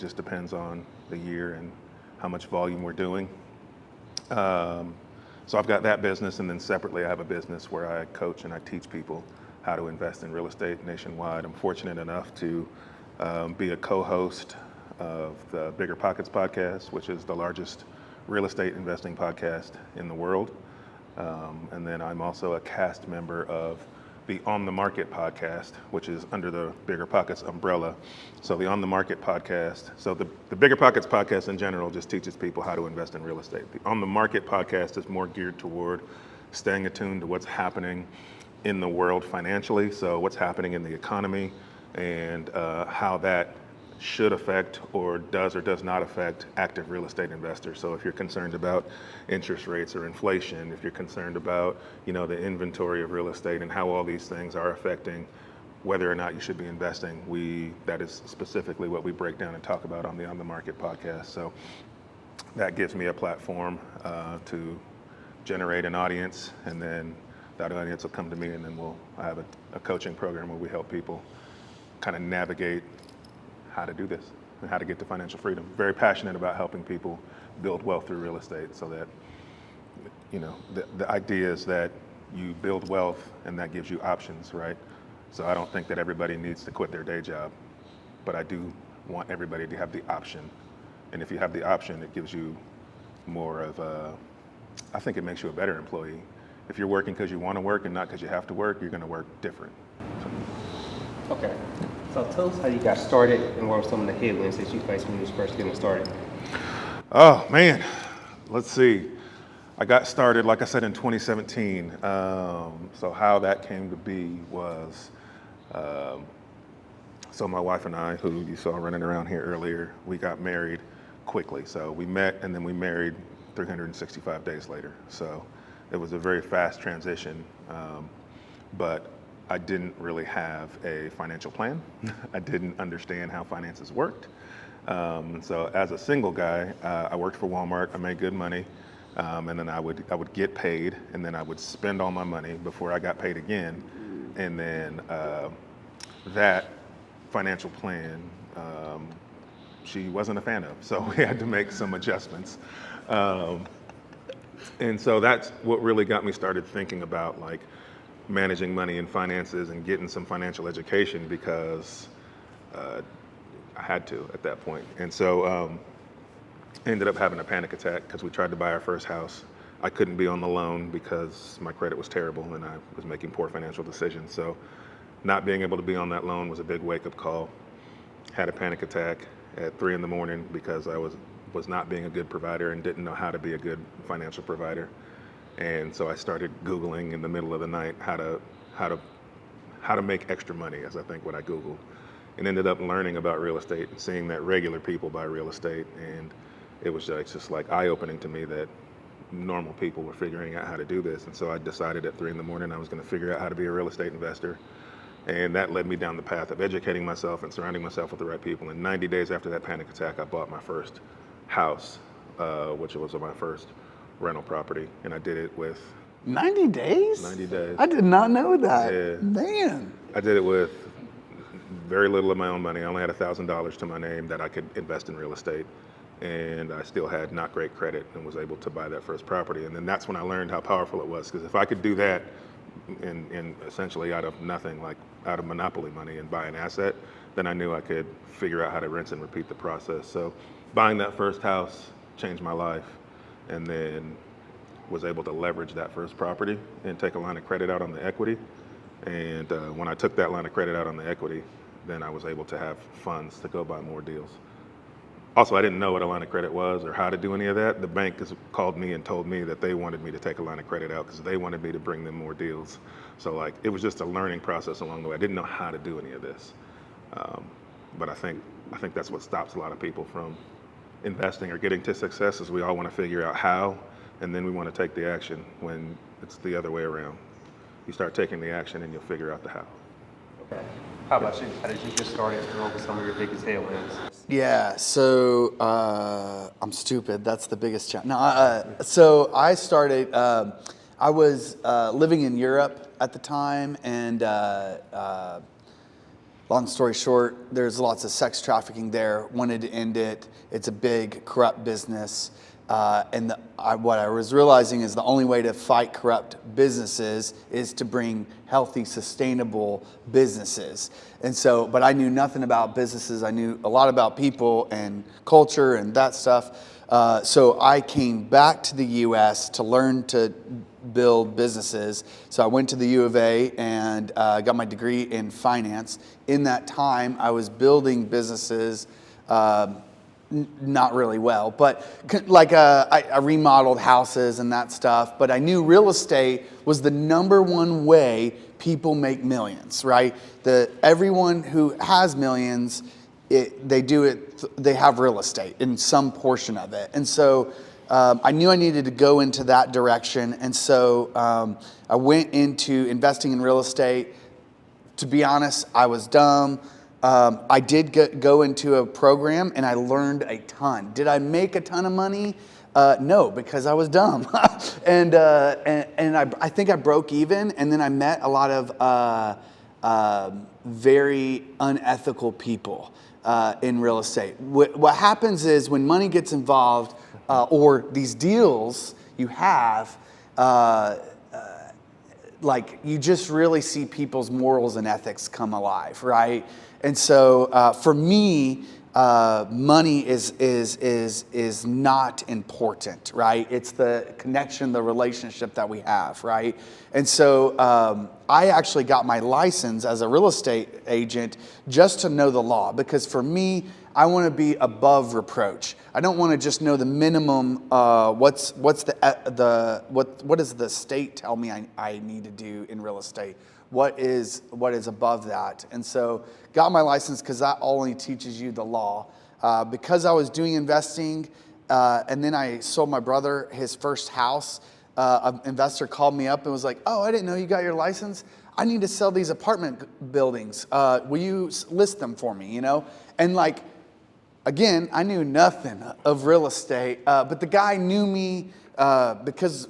Just depends on the year and how much volume we're doing. So I've got that business, and then separately I have a business where I coach and I teach people how to invest in real estate nationwide. I'm fortunate enough to be a co-host of the Bigger Pockets podcast, which is the largest real estate investing podcast in the world. And then I'm also a cast member of the On the Market podcast, which is under the Bigger Pockets umbrella. So the On the Market podcast, so the Bigger Pockets podcast in general just teaches people how to invest in real estate. The On the Market podcast is more geared toward staying attuned to what's happening in the world financially, so what's happening in the economy and how that should affect or does not affect active real estate investors. So if you're concerned about interest rates or inflation, if you're concerned about, the inventory of real estate and how all these things are affecting whether or not you should be investing, that is specifically what we break down and talk about on the Market podcast. So that gives me a platform to generate an audience, and then that audience will come to me, and then I have a coaching program where we help people kind of navigate how to do this and how to get to financial freedom. Very passionate about helping people build wealth through real estate, so that, the idea is that you build wealth and that gives you options, right? So I don't think that everybody needs to quit their day job, but I do want everybody to have the option. And if you have the option, it gives you more of I think it makes you a better employee. If you're working because you want to work and not because you have to work, you're going to work different. Okay. So tell us how you got started and what were some of the headwinds that you faced when you was first getting started? Oh, man. Let's see. I got started, like I said, in 2017. So how that came to be was, so my wife and I, who you saw running around here earlier, we got married quickly. So we met and then we married 365 days later. So it was a very fast transition, but I didn't really have a financial plan. I didn't understand how finances worked. So as a single guy, I worked for Walmart. I made good money, and then I would get paid, and then I would spend all my money before I got paid again. And then that financial plan, she wasn't a fan of, so we had to make some adjustments. And so that's what really got me started thinking about managing money and finances and getting some financial education, because I had to at that point. And so ended up having a panic attack because we tried to buy our first house. I couldn't be on the loan because my credit was terrible and I was making poor financial decisions. So not being able to be on that loan was a big wake-up call. Had a panic attack at 3 a.m. because I was not being a good provider and didn't know how to be a good financial provider. And so I started Googling in the middle of the night how to make extra money, as I think what I Googled, and ended up learning about real estate and seeing that regular people buy real estate. And it was just eye-opening to me that normal people were figuring out how to do this. And so I decided at 3 a.m. I was going to figure out how to be a real estate investor. And that led me down the path of educating myself and surrounding myself with the right people. And 90 days after that panic attack, I bought my first house, which was my first rental property. And I did it with 90 days? 90 days. I did not know that. Yeah. Man. I did it with very little of my own money. I only had $1,000 to my name that I could invest in real estate. And I still had not great credit and was able to buy that first property. And then that's when I learned how powerful it was, because if I could do that in essentially out of nothing, like out of monopoly money, and buy an asset, then I knew I could figure out how to rinse and repeat the process. So buying that first house changed my life, and then was able to leverage that first property and take a line of credit out on the equity. And when I took that line of credit out on the equity, then I was able to have funds to go buy more deals. Also, I didn't know what a line of credit was or how to do any of that. The bank called me and told me that they wanted me to take a line of credit out because they wanted me to bring them more deals. So it was just a learning process along the way. I didn't know how to do any of this. But I think that's what stops a lot of people from investing or getting to success, is we all want to figure out how, and then we want to take the action, when it's the other way around. You start taking the action and you'll figure out the how. Okay. How about you? How did you get started, and what were some of your biggest headwinds? Yeah, so I'm stupid. That's the biggest challenge. No, so I started, I was living in Europe at the time, and long story short, there's lots of sex trafficking there. Wanted to end it. It's a big corrupt business. What I was realizing is the only way to fight corrupt businesses is to bring healthy, sustainable businesses. And so, but I knew nothing about businesses. I knew a lot about people and culture and that stuff. So I came back to the U.S. to learn to build businesses. So I went to the U of A and got my degree in finance. In that time, I was building businesses. Not really well, but like I remodeled houses and that stuff. But I knew real estate was the number one way people make millions, right? Everyone who has millions, they have real estate in some portion of it. And so I knew I needed to go into that direction. And so I went into investing in real estate. To be honest, I was dumb. I did go into a program and I learned a ton. Did I make a ton of money? No, because I was dumb. and I think I broke even, and then I met a lot of very unethical people in real estate. What happens is when money gets involved, or these deals you have, like you just really see people's morals and ethics come alive, right? And so for me, money is not important, right? It's the connection, the relationship that we have, right? And so I actually got my license as a real estate agent just to know the law, because for me, I want to be above reproach. I don't want to just know the minimum. What does the state tell me I need to do in real estate? What is above that? And so got my license because that only teaches you the law. Because I was doing investing, and then I sold my brother his first house. An investor called me up and was like, "Oh, I didn't know you got your license. I need to sell these apartment buildings. Will you list them for me?" You know, and like. Again, I knew nothing of real estate, but the guy knew me because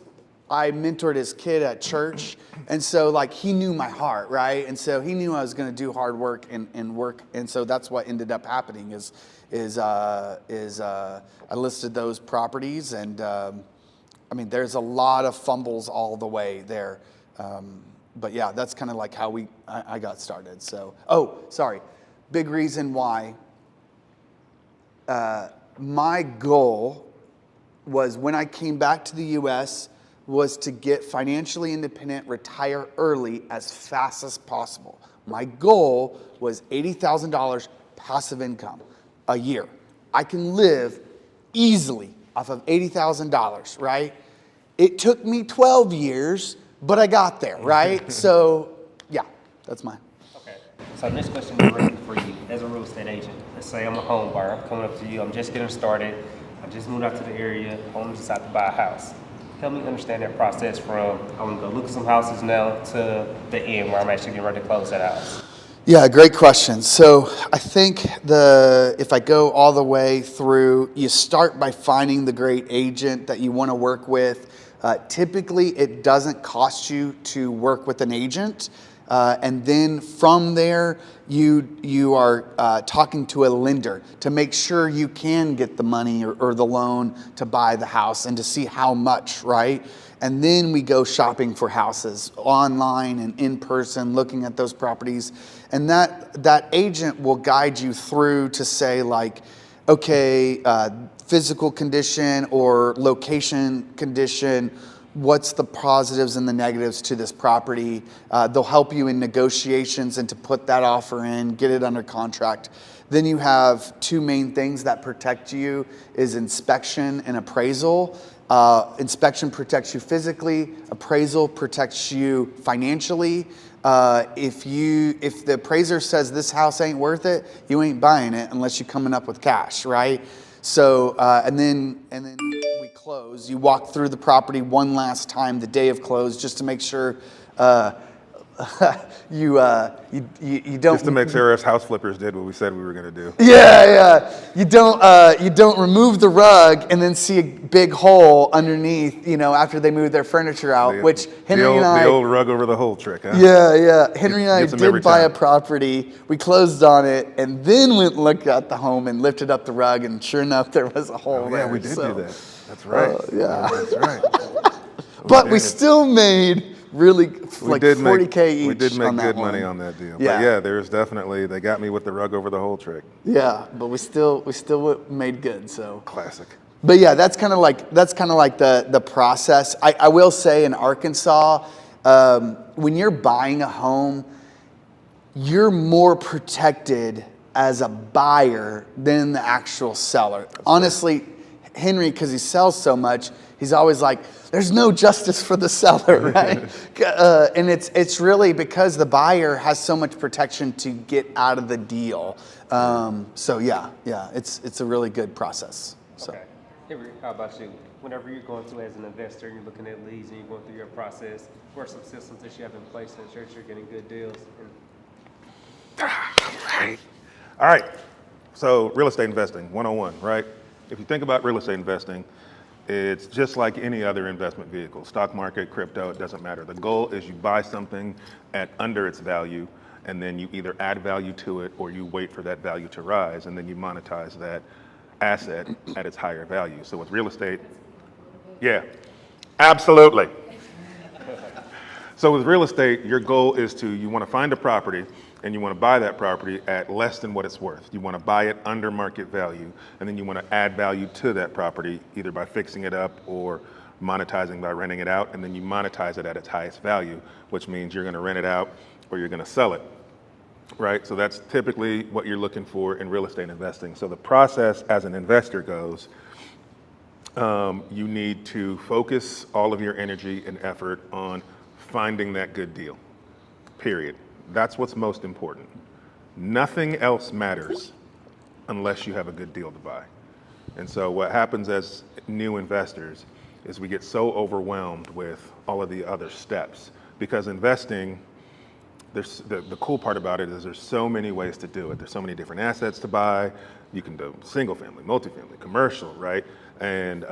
I mentored his kid at church, and so like he knew my heart, right? And so he knew I was going to do hard work and work, and so that's what ended up happening is I listed those properties, and I mean there's a lot of fumbles all the way there, but yeah, that's kind of like how I got started. So big reason why. My goal was when I came back to the U.S. was to get financially independent, retire early as fast as possible. My goal was $80,000 passive income a year. I can live easily off of $80,000, right? It took me 12 years, but I got there, right? So, yeah, that's mine. Okay. So next question is really for you as a real estate agent. Let's say I'm a home buyer. I'm coming up to you. I'm just getting started. I just moved out to the area. I'm just out to buy a house. Help me understand that process from I'm going to go look at some houses now to the end where I'm actually getting ready to close that house. Yeah, great question. So I think if I go all the way through, you start by finding the great agent that you want to work with. Typically, it doesn't cost you to work with an agent. And then from there, you are talking to a lender to make sure you can get the money or the loan to buy the house and to see how much, right? And then we go shopping for houses online and in person, looking at those properties. And that agent will guide you through to say like, okay, physical condition or location condition, what's the positives and the negatives to this property. They'll help you in negotiations and to put that offer in, get it under contract. Then you have two main things that protect you is inspection and appraisal. Inspection protects you physically, appraisal protects you financially. If the appraiser says this house ain't worth it, you ain't buying it unless you're coming up with cash, right? So and then we close. You walk through the property one last time the day of close just to make sure you don't. Just to make sure us house flippers did what we said we were going to do. Yeah. You don't remove the rug and then see a big hole underneath, after they move their furniture out, which Henry and I. The old rug over the hole trick, huh? Yeah. Henry and I Gets 'em every did buy a time. property. We closed on it and then went and looked at the home and lifted up the rug, and sure enough, there was a hole there. Yeah, we did So, do that. That's right. yeah. That's right. But we did. still made really like did $40K each. We did make on that good one. money on that deal. Yeah. But yeah, there's definitely, they got me with the rug over the hole trick. Yeah, but we still made good. So. Classic. But yeah, that's kind of like the process. I will say in Arkansas, when you're buying a home, you're more protected as a buyer than the actual seller. Honestly, Henry, because he sells so much, he's always like, there's no justice for the seller, right? And it's really because the buyer has so much protection to get out of the deal. So yeah, it's a really good process. So. Okay. Henry, how about you? Whenever you're going through as an investor, you're looking at leads and you're going through your process, what are some systems that you have in place to ensure you're getting good deals? All right. So real estate investing 101, right? If you think about real estate investing, it's just like any other investment vehicle, stock market, crypto, it doesn't matter. The goal is you buy something at under its value, and then you either add value to it or you wait for that value to rise, and then you monetize that asset at its higher value. So with real estate, yeah, absolutely. So with real estate, your goal is you want to find a property and you want to buy that property at less than what it's worth. You want to buy it under market value, and then you want to add value to that property, either by fixing it up or monetizing by renting it out, and then you monetize it at its highest value, which means you're going to rent it out or you're going to sell it, right? So that's typically what you're looking for in real estate investing. So the process as an investor goes, you need to focus all of your energy and effort on finding that good deal, period. That's what's most important. Nothing else matters unless you have a good deal to buy. And so what happens as new investors is we get so overwhelmed with all of the other steps, because investing, the cool part about it is there's so many ways to do it. There's so many different assets to buy. You can do single family, multifamily, commercial, right? And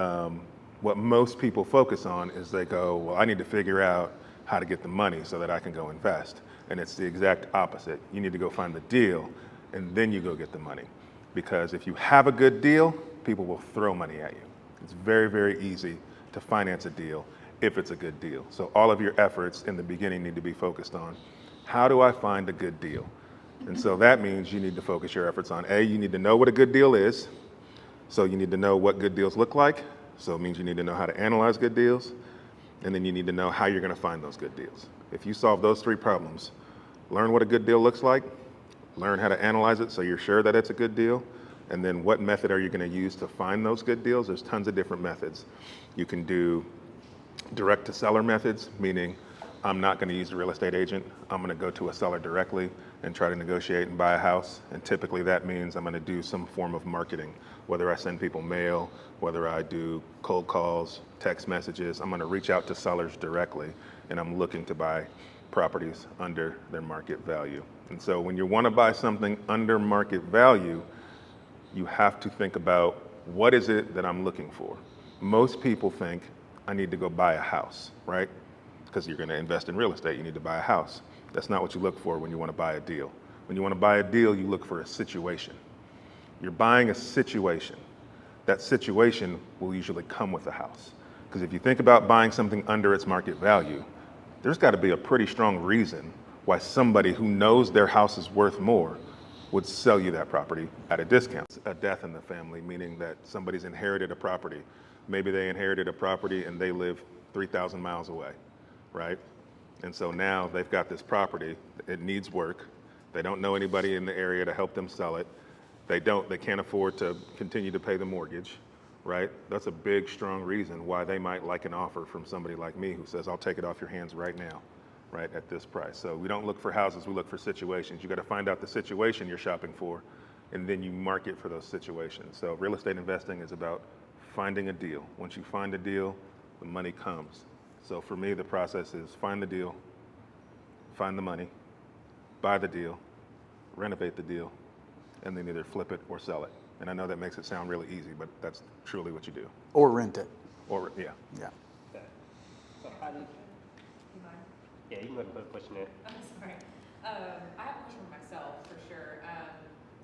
what most people focus on is they go, well, I need to figure out how to get the money so that I can go invest. And it's the exact opposite. You need to go find the deal, and then you go get the money. Because if you have a good deal, people will throw money at you. It's very, very easy to finance a deal if it's a good deal. So all of your efforts in the beginning need to be focused on, how do I find a good deal? And so that means you need to focus your efforts on, A, you need to know what a good deal is. So you need to know what good deals look like. So it means you need to know how to analyze good deals. And then you need to know how you're going to find those good deals. If you solve those three problems, learn what a good deal looks like, learn how to analyze it so you're sure that it's a good deal, and then what method are you going to use to find those good deals? There's tons of different methods. You can do direct to seller methods, meaning I'm not going to use a real estate agent. I'm going to go to a seller directly and try to negotiate and buy a house. And typically that means I'm going to do some form of marketing, whether I send people mail, whether I do cold calls, text messages. I'm going to reach out to sellers directly, and I'm looking to buy properties under their market value. And so when you want to buy something under market value, you have to think about, what is it that I'm looking for? Most people think I need to go buy a house, right? Because you're going to invest in real estate, you need to buy a house. That's not what you look for when you want to buy a deal. When you want to buy a deal, you look for a situation. You're buying a situation. That situation will usually come with a house. Because if you think about buying something under its market value, there's got to be a pretty strong reason why somebody who knows their house is worth more would sell you that property at a discount. A death in the family, meaning that somebody's inherited a property. Maybe they inherited a property and they live 3,000 miles away, right? And so now they've got this property, it needs work. They don't know anybody in the area to help them sell it. They can't afford to continue to pay the mortgage, right? That's a big, strong reason why they might like an offer from somebody like me who says, I'll take it off your hands right now, right, at this price. So we don't look for houses, we look for situations. You got to find out the situation you're shopping for, and then you market for those situations. So real estate investing is about finding a deal. Once you find a deal, the money comes. So for me, the process is find the deal, find the money, buy the deal, renovate the deal, and then either flip it or sell it. And I know that makes it sound really easy, but that's truly what you do. Or rent it. Or, yeah. Yeah. Okay. So how do you, You mind? yeah, you can put a question in. I'm sorry. I have a question for myself, for sure.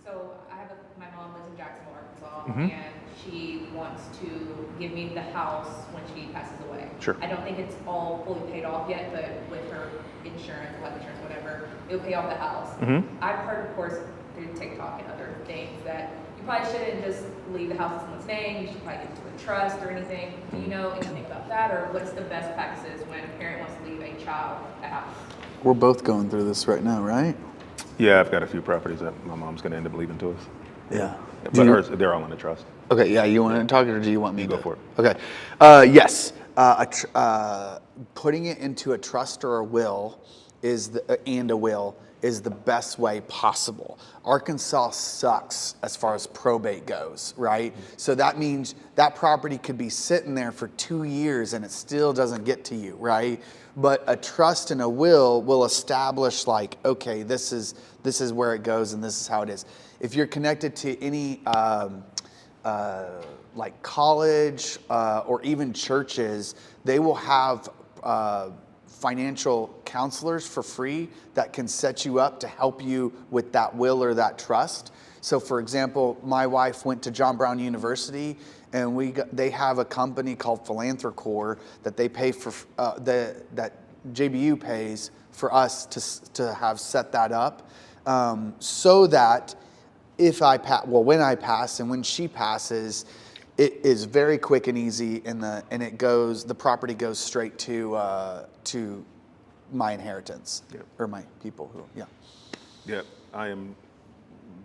So my mom lives in Jacksonville, Arkansas, and she wants to give me the house when she passes away. Sure. I don't think it's all fully paid off yet, but with her insurance, life insurance, whatever, it will pay off the house. I've heard, of course, through TikTok and other things that you probably shouldn't just leave the house in someone's name. You should probably give it to a trust or anything. Do you know anything about that, or what's the best practices when a parent wants to leave a child a house? We're both going through this right now, right? Yeah, I've got a few properties that my mom's going to end up leaving to us. Yeah. But hers, they're all in the trust. Okay, yeah, you want to talk or do you want me You to? go for it. Okay. Yes. Putting it into a trust or a will and a will is the best way possible. Arkansas sucks as far as probate goes, right? So that means that property could be sitting there for 2 years and it still doesn't get to you, right? But a trust and a will establish like, okay, this is where it goes and this is how it is. If you're connected to any like college or even churches, they will have financial counselors for free that can set you up to help you with that will or that trust. So for example, my wife went to John Brown University and they have a company called Philanthrocor that they pay for, that JBU pays for us to have set that up so that when I pass and when she passes, it is very quick and easy, and the property goes straight to my inheritance. Yep. Or my people who, yeah. Yeah, I am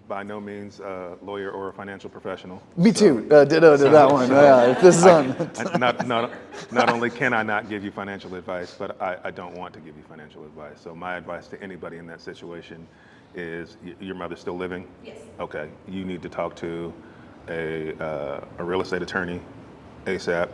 by no means a lawyer or a financial professional. Me too. Ditto to that one. Yeah, this is on. Not only can I not give you financial advice, but I don't want to give you financial advice. So my advice to anybody in that situation is, your mother's still living? Yes. Okay, you need to talk to a real estate attorney ASAP,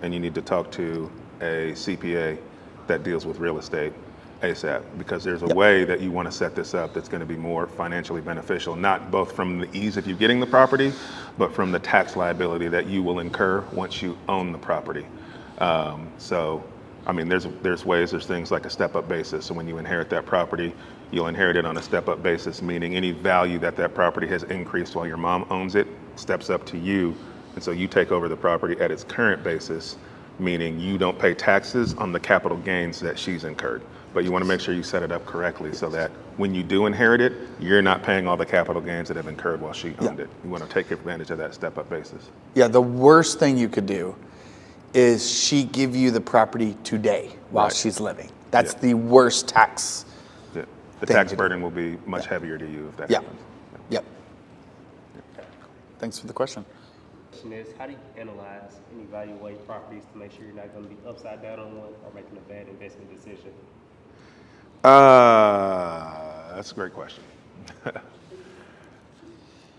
and you need to talk to a CPA that deals with real estate ASAP, because there's a way that you want to set this up that's going to be more financially beneficial, not both from the ease of you getting the property, but from the tax liability that you will incur once you own the property. So, I mean, there's ways, there's things like a step-up basis. So when you inherit that property, you'll inherit it on a step-up basis, meaning any value that property has increased while your mom owns it steps up to you, and so you take over the property at its current basis, meaning you don't pay taxes on the capital gains that she's incurred. But you want to make sure you set it up correctly so that when you do inherit it, you're not paying all the capital gains that have incurred while she owned it. You want to take advantage of that step-up basis. Yeah, the worst thing you could do is she give you the property today while Right. she's living. That's the worst tax. Yeah. The Thing tax to do. burden will be much heavier to you if that Yeah. happens. Yep. Thanks for the question. Question is, how do you analyze and evaluate properties to make sure you're not going to be upside down on one or making a bad investment decision? That's a great question.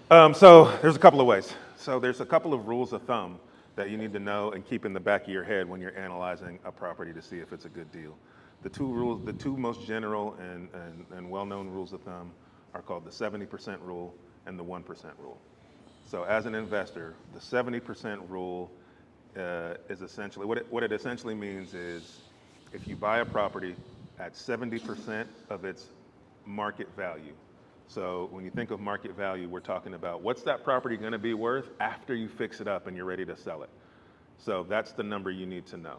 So there's a couple of ways. So there's a couple of rules of thumb that you need to know and keep in the back of your head when you're analyzing a property to see if it's a good deal. The two most general and well-known rules of thumb are called the 70% rule and the 1% rule. So as an investor, the 70% rule is essentially, what it essentially means is, if you buy a property at 70% of its market value. So when you think of market value, we're talking about what's that property going to be worth after you fix it up and you're ready to sell it. So that's the number you need to know.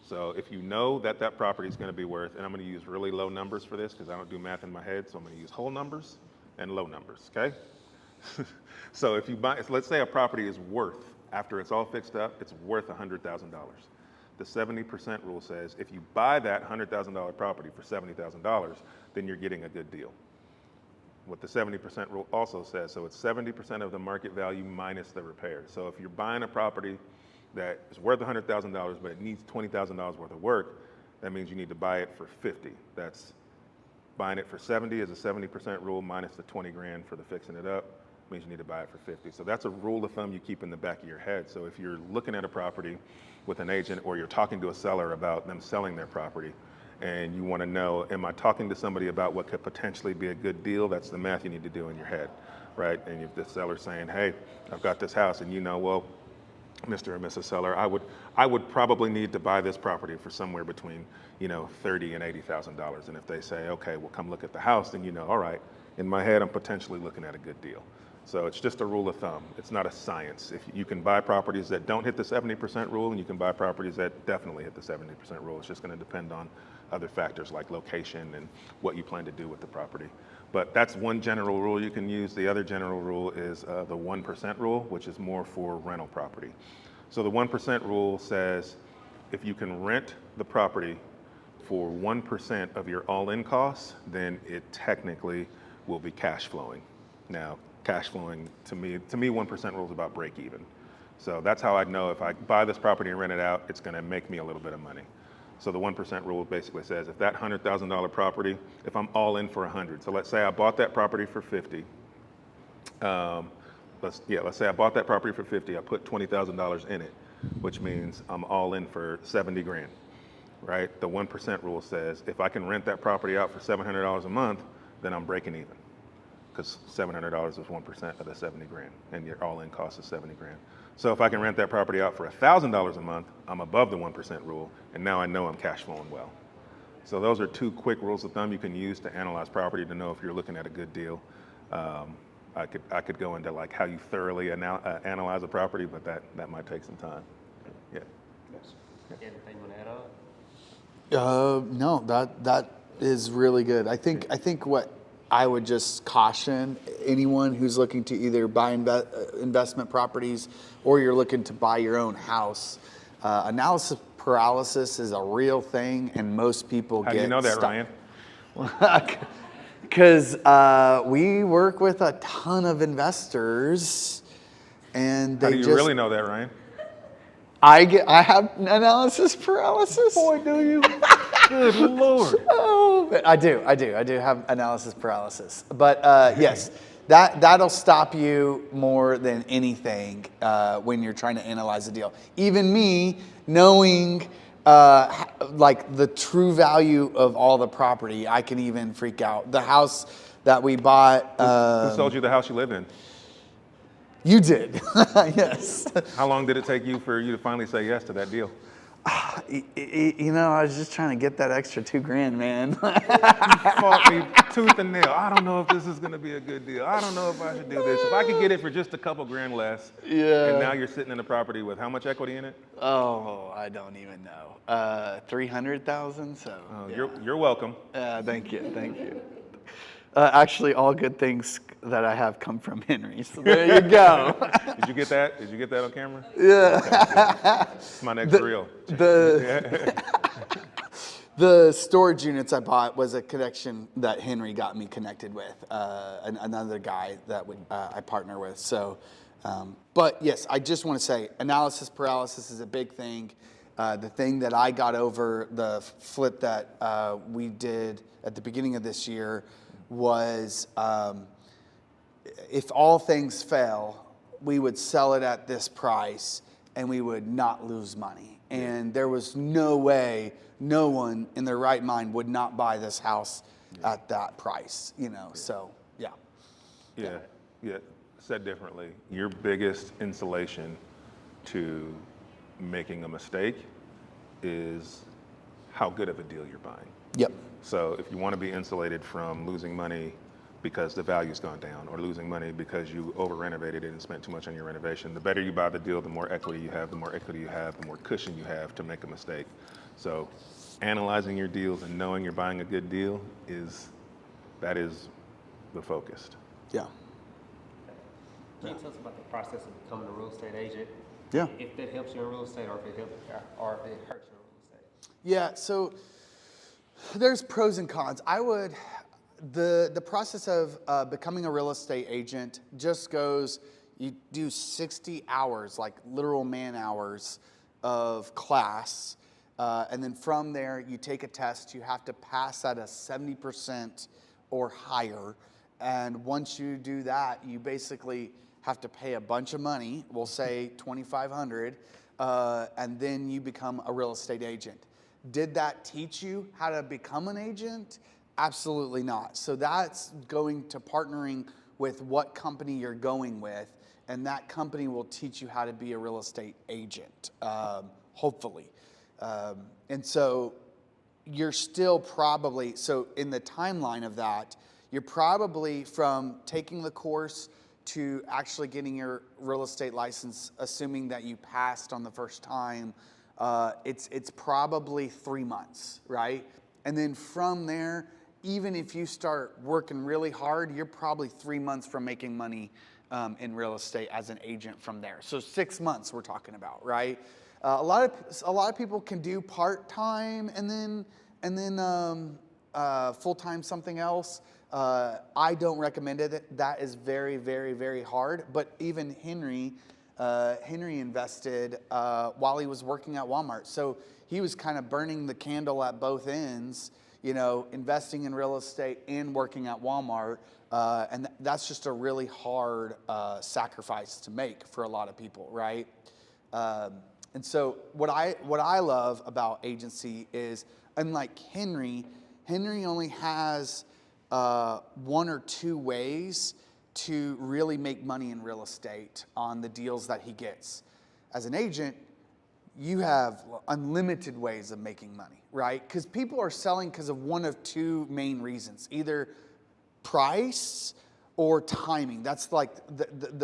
So if you know that property is going to be worth, and I'm going to use really low numbers for this because I don't do math in my head, so I'm going to use whole numbers and low numbers, okay? So if you buy, let's say a property is worth, after it's all fixed up, it's worth $100,000. The 70% rule says if you buy that $100,000 property for $70,000, then you're getting a good deal. What the 70% rule also says, so it's 70% of the market value minus the repairs. So if you're buying a property that is worth $100,000, but it needs $20,000 worth of work, that means you need to buy it for 50. That's buying it for 70 is a 70% rule minus the 20 grand for the fixing it up, means you need to buy it for 50. So that's a rule of thumb you keep in the back of your head. So if you're looking at a property with an agent or you're talking to a seller about them selling their property and you want to know, am I talking to somebody about what could potentially be a good deal? That's the math you need to do in your head, right? And if the seller's saying, hey, I've got this house, and you know, well, Mr. and Mrs. Seller, I would probably need to buy this property for somewhere between, you know, $30,000 and $80,000. And if they say, okay, well, come look at the house, then you know, all right, in my head, I'm potentially looking at a good deal. So it's just a rule of thumb. It's not a science. If you can buy properties that don't hit the 70% rule, and you can buy properties that definitely hit the 70% rule. It's just going to depend on other factors like location and what you plan to do with the property. But that's one general rule you can use. The other general rule is the 1% rule, which is more for rental property. So the 1% rule says if you can rent the property for 1% of your all-in costs, then it technically will be cash flowing. Now, cash flowing, to me 1% rule is about break even. So that's how I'd know if I buy this property and rent it out, it's going to make me a little bit of money. So the 1% rule basically says if that $100,000 property, if I'm all in for 100, so let's say I bought that property for 50. Let's say I bought that property for 50. I put $20,000 in it, which means I'm all in for 70 grand, right? The 1% rule says if I can rent that property out for $700 a month, then I'm breaking even, because $700 is 1% of the 70 grand, and your all-in cost is 70 grand. So if I can rent that property out for $1,000 a month, I'm above the 1% rule, and now I know I'm cash flowing well. So those are two quick rules of thumb you can use to analyze property to know if you're looking at a good deal. I could go into like how you thoroughly analyze a property, but that might take some time. Yeah. Anything you want to add on? No, that is really good. I think what I would just caution anyone who's looking to either buy investment properties or you're looking to buy your own house. Analysis paralysis is a real thing, and most people How get do you know that, stuck. Ryan? Because we work with a ton of investors, and they How do you just really know that, Ryan? I have analysis paralysis. Boy, do you? Good Lord. Oh, I do have analysis paralysis. But yes, that'll stop you more than anything when you're trying to analyze a deal. Even me, knowing like the true value of all the property, I can even freak out. The house that we bought. Who sold you the house you live in? You did, yes. How long did it take you for you to finally say yes to that deal? You know, I was just trying to get that extra $2,000, man. Fought me tooth and nail. I don't know if this is going to be a good deal. I don't know if I should do this. If I could get it for just a couple grand less. Yeah. And now you're sitting in a property with how much equity in it? Oh, I don't even know. 300,000. So. Oh, yeah. you're welcome. Thank you. Actually, all good things that I have come from Henry. So there you go. Did you get that? Did you get that on camera? Yeah. It's my next reel. The storage units I bought was a connection that Henry got me connected with, another guy that I partner with. So, but yes, I just want to say analysis paralysis is a big thing. The thing that I got over, the flip that we did at the beginning of this year was if all things fail, we would sell it at this price and we would not lose money. And there was no way, no one in their right mind would not buy this house at that price, you know, so yeah. Yeah. Said differently, your biggest insulation to making a mistake is how good of a deal you're buying. Yep. So if you want to be insulated from losing money because the value's gone down, or losing money because you over renovated it and spent too much on your renovation, the better you buy the deal, the more equity you have, the more cushion you have to make a mistake. So analyzing your deals and knowing you're buying a good deal is the focus. Yeah. Can you tell us about the process of becoming a real estate agent? Yeah. If that helps you in real estate, or if it hurts you in real estate? Yeah, so there's pros and cons. The process of becoming a real estate agent just goes, you do 60 hours, like literal man hours of class. And then from there, you take a test. You have to pass at a 70% or higher. And once you do that, you basically have to pay a bunch of money, we'll say $2,500, and then you become a real estate agent. Did that teach you how to become an agent? Absolutely not. So that's going to partnering with what company you're going with, and that company will teach you how to be a real estate agent, hopefully. And so you're still probably, so in the timeline of that, you're probably from taking the course to actually getting your real estate license, assuming that you passed on the first time, it's probably 3 months, right? And then from there, even if you start working really hard, you're probably 3 months from making money in real estate as an agent from there. So 6 months we're talking about, right? A lot of people can do part-time and then full-time something else. I don't recommend it. That is very, very, very hard. But even Henry invested while he was working at Walmart. So he was kind of burning the candle at both ends, you know, investing in real estate and working at Walmart. And that's just a really hard sacrifice to make for a lot of people, right? And so what I love about agency is, unlike Henry only has 1 or 2 ways to really make money in real estate on the deals that he gets. As an agent, you have unlimited ways of making money, right? Because people are selling because of one of 2 main reasons: either price or timing. That's like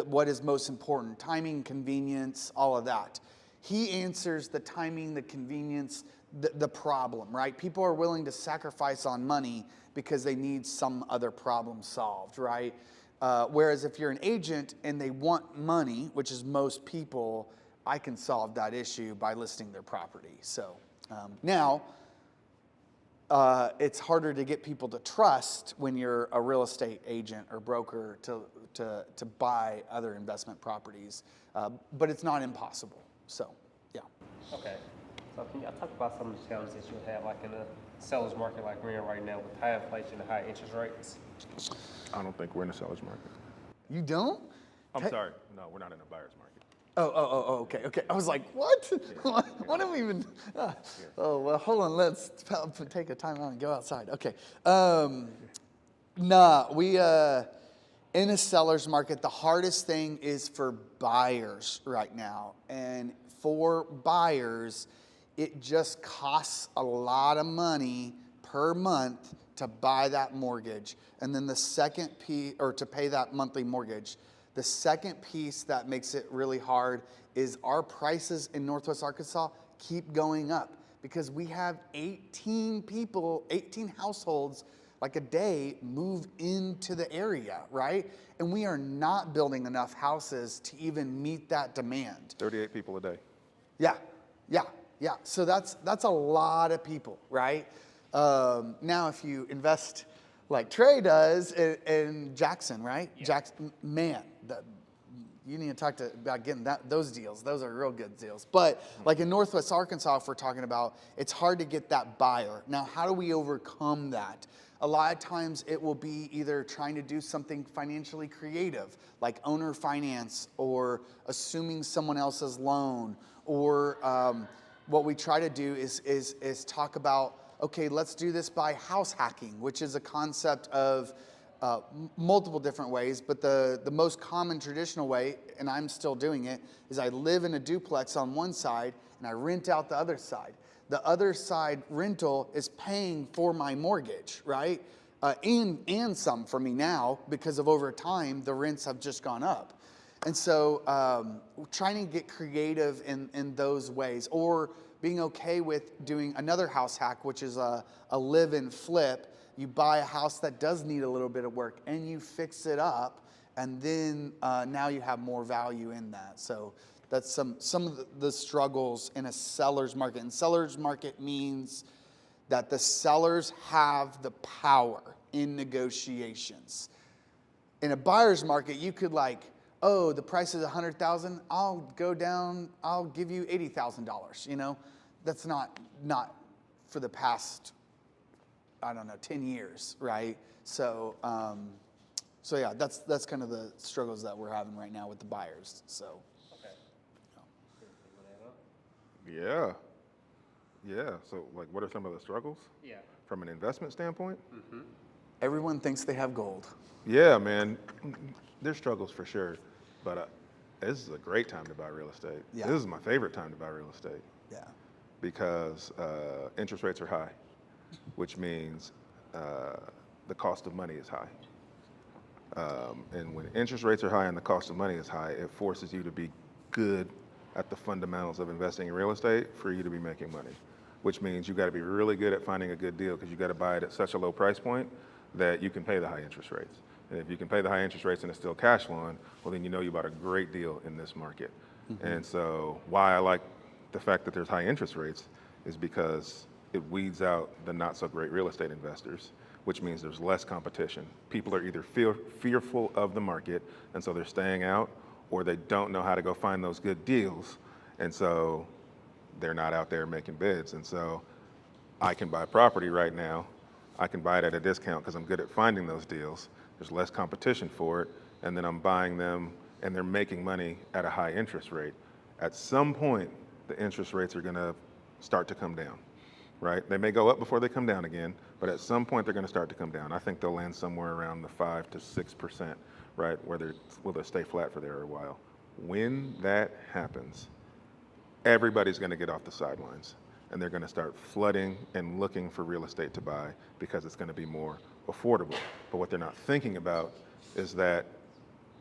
what is most important: timing, convenience, all of that. He answers the timing, the convenience, the problem, right? People are willing to sacrifice on money because they need some other problem solved, right? Whereas if you're an agent and they want money, which is most people, I can solve that issue by listing their property. So now, it's harder to get people to trust when you're a real estate agent or broker to buy other investment properties, but it's not impossible. So, yeah. Okay. So can y'all talk about some of the challenges that you have, like in a seller's market like we're in right now with high inflation and high interest rates? I don't think we're in a seller's market. You don't? I'm sorry. No, we're not in a buyer's market. Okay. I was like, what? What am I even? Oh, well, hold on. Let's take a time out and go outside. Okay. We in a seller's market, the hardest thing is for buyers right now. And for buyers, it just costs a lot of money per month to buy that mortgage. And then the second piece, or to pay that monthly mortgage. The second piece that makes it really hard is our prices in Northwest Arkansas keep going up because we have 18 households like a day move into the area, right? And we are not building enough houses to even meet that demand. 38 people a day. Yeah. So that's a lot of people, right? Now, if you invest like Trey does in Jackson, right? Yeah. Jackson, man, you need to talk about getting those deals. Those are real good deals. But like in Northwest Arkansas, if we're talking about, it's hard to get that buyer. Now, how do we overcome that? A lot of times it will be either trying to do something financially creative, like owner finance or assuming someone else's loan, or what we try to do is talk about, okay, let's do this by house hacking, which is a concept of multiple different ways, but the most common traditional way, and I'm still doing it, is I live in a duplex on one side and I rent out the other side. The other side rental is paying for my mortgage, right? And some for me now, because of over time, the rents have just gone up. And so trying to get creative in those ways, or being okay with doing another house hack, which is a live and flip. You buy a house that does need a little bit of work and you fix it up, and then now you have more value in that. So that's some of the struggles in a seller's market. And seller's market means that the sellers have the power in negotiations. In a buyer's market, you could like, oh, the price is $100,000. I'll go down. I'll give you $80,000. You know, that's not for the past, I don't know, 10 years, right? So yeah, that's kind of the struggles that we're having right now with the buyers. So. Okay. Yeah. Yeah. So, like, what are some of the struggles Yeah. from an investment standpoint? Everyone thinks they have gold. Yeah, man. There's struggles for sure, but this is a great time to buy real estate. Yeah. This is my favorite time to buy real estate Yeah. because interest rates are high, which means the cost of money is high. And when interest rates are high and the cost of money is high, it forces you to be good at the fundamentals of investing in real estate for you to be making money, which means you got to be really good at finding a good deal because you got to buy it at such a low price point that you can pay the high interest rates. And if you can pay the high interest rates and it's still cash flowing, well, then you know you bought a great deal in this market. And so why I like the fact that there's high interest rates is because it weeds out the not so great real estate investors, which means there's less competition. People are either fearful of the market, and so they're staying out, or they don't know how to go find those good deals, and so they're not out there making bids. And so I can buy property right now. I can buy it at a discount because I'm good at finding those deals. There's less competition for it, and then I'm buying them, and they're making money at a high interest rate. At some point, the interest rates are going to start to come down, right? They may go up before they come down again, but at some point they're going to start to come down. I think they'll land somewhere around the 5 to 6%, right? Where they'll stay flat for there a while. When that happens, everybody's going to get off the sidelines and they're going to start flooding and looking for real estate to buy because it's going to be more affordable. But what they're not thinking about is that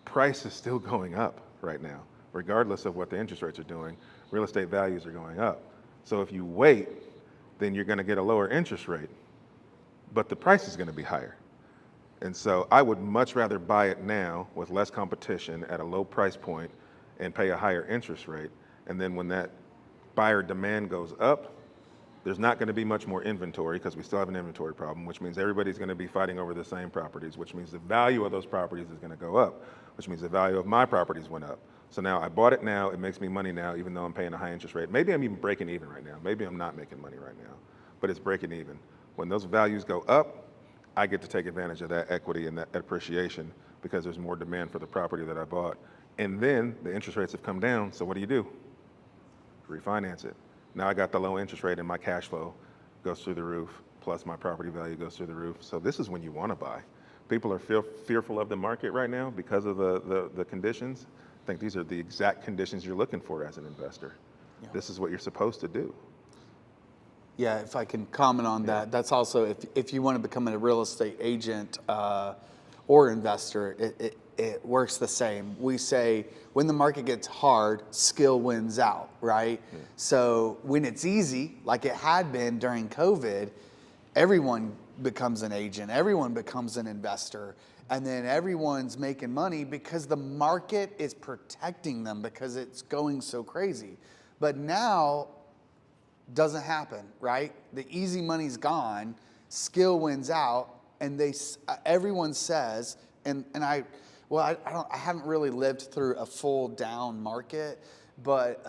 price is still going up right now. Regardless of what the interest rates are doing, real estate values are going up. So if you wait, then you're going to get a lower interest rate, but the price is going to be higher. And so I would much rather buy it now with less competition at a low price point and pay a higher interest rate. And then when that buyer demand goes up, there's not going to be much more inventory because we still have an inventory problem, which means everybody's going to be fighting over the same properties, which means the value of those properties is going to go up, which means the value of my properties went up. So now I bought it now, it makes me money now, even though I'm paying a high interest rate. Maybe I'm even breaking even right now. Maybe I'm not making money right now, but it's breaking even. When those values go up, I get to take advantage of that equity and that appreciation because there's more demand for the property that I bought. And then the interest rates have come down, so what do? Refinance it. Now I got the low interest rate and my cash flow goes through the roof, plus my property value goes through the roof. So this is when you want to buy. People are fearful of the market right now because of the conditions. I think these are the exact conditions you're looking for as an investor. Yeah. This is what you're supposed to do. Yeah, if I can comment on that, that's also if you want to become a real estate agent or investor, it works the same. We say when the market gets hard, skill wins out, right? Yeah. So when it's easy, like it had been during COVID, everyone becomes an agent, everyone becomes an investor, and then everyone's making money because the market is protecting them because it's going so crazy. But now, doesn't happen, right? The easy money's gone, skill wins out, and everyone says, I haven't really lived through a full down market, but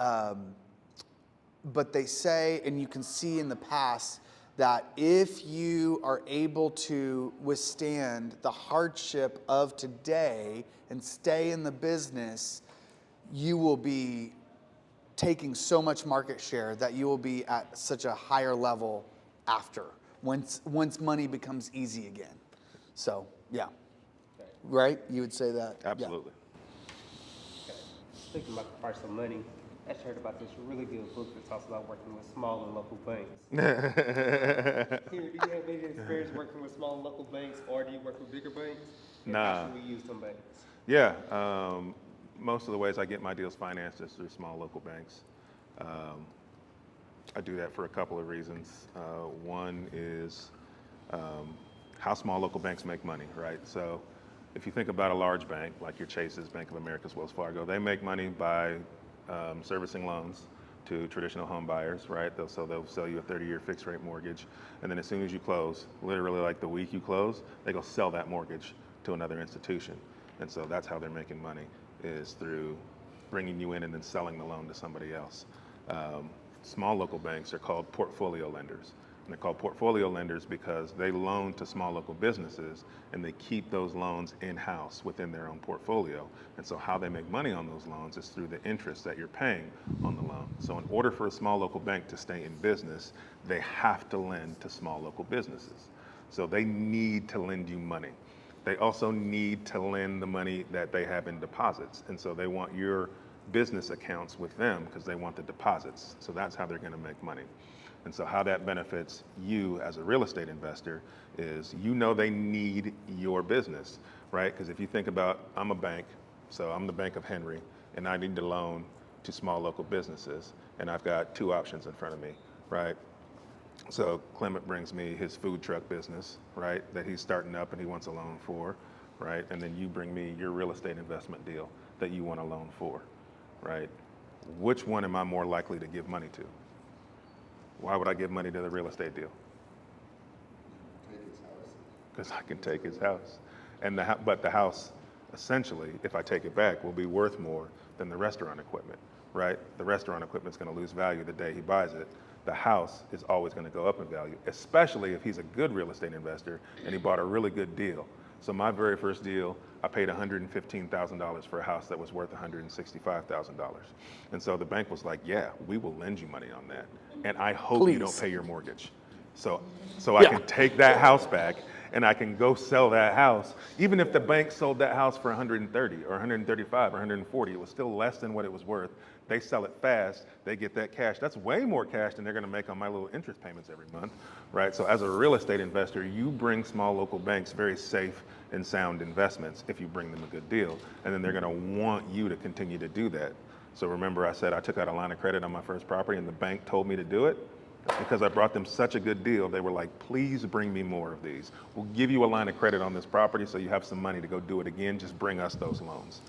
they say, and you can see in the past, that if you are able to withstand the hardship of today and stay in the business, you will be taking so much market share that you will be at such a higher level after, once money becomes easy again. So, yeah. Okay. Right? You would say that? Absolutely. Okay. Speaking about the price of money, I actually heard about this really good book that talks about working with small and local banks. Do you have any experience working with small and local banks, or do you work with bigger banks? And Nah. how should we use them banks? Yeah. Most of the ways I get my deals financed is through small local banks. I do that for a couple of reasons. One is how small local banks make money, right? So if you think about a large bank, like your Chases, Bank of America's, Wells Fargo, they make money by servicing loans to traditional home buyers, right? They'll sell you a 30-year fixed rate mortgage. And then as soon as you close, literally like the week you close, they go sell that mortgage to another institution. And so that's how they're making money, is through bringing you in and then selling the loan to somebody else. Small local banks are called portfolio lenders, And they're called portfolio lenders because they loan to small local businesses and they keep those loans in-house within their own portfolio. And so how they make money on those loans is through the interest that you're paying on the loan. So in order for a small local bank to stay in business, they have to lend to small local businesses. So they need to lend you money. They also need to lend the money that they have in deposits. And so they want your business accounts with them because they want the deposits. So that's how they're going to make money. And so how that benefits you as a real estate investor is, you know, they need your business, right? Because if you think about, I'm a bank, so I'm the Bank of Henry, and I need to loan to small local businesses, and I've got two options in front of me, right? So Clement brings me his food truck business, right, that he's starting up and he wants a loan for, right? And then you bring me your real estate investment deal that you want a loan for, right? Which one am I more likely to give money to? Why would I give money to the real estate deal? Take his house. Because I can take his house. And but the house, essentially, if I take it back, will be worth more than the restaurant equipment, right? The restaurant equipment's going to lose value the day he buys it. The house is always going to go up in value, especially if he's a good real estate investor and he bought a really good deal. So my very first deal, I paid $115,000 for a house that was worth $165,000. And so the bank was like, yeah, we will lend you money on that. And I hope you don't Please. pay your mortgage. So I can take that house back and I can go sell that house. Even if the bank sold that house for 130 or 135 or 140, it was still less than what it was worth. They sell it fast, they get that cash. That's way more cash than they're gonna make on my little interest payments every month, right? So as a real estate investor, you bring small local banks very safe and sound investments if you bring them a good deal. And then they're gonna want you to continue to do that. So remember I said I took out a line of credit on my first property and the bank told me to do it? Because I brought them such a good deal, they were like, please bring me more of these. We'll give you a line of credit on this property so you have some money to go do it again, just bring us those loans,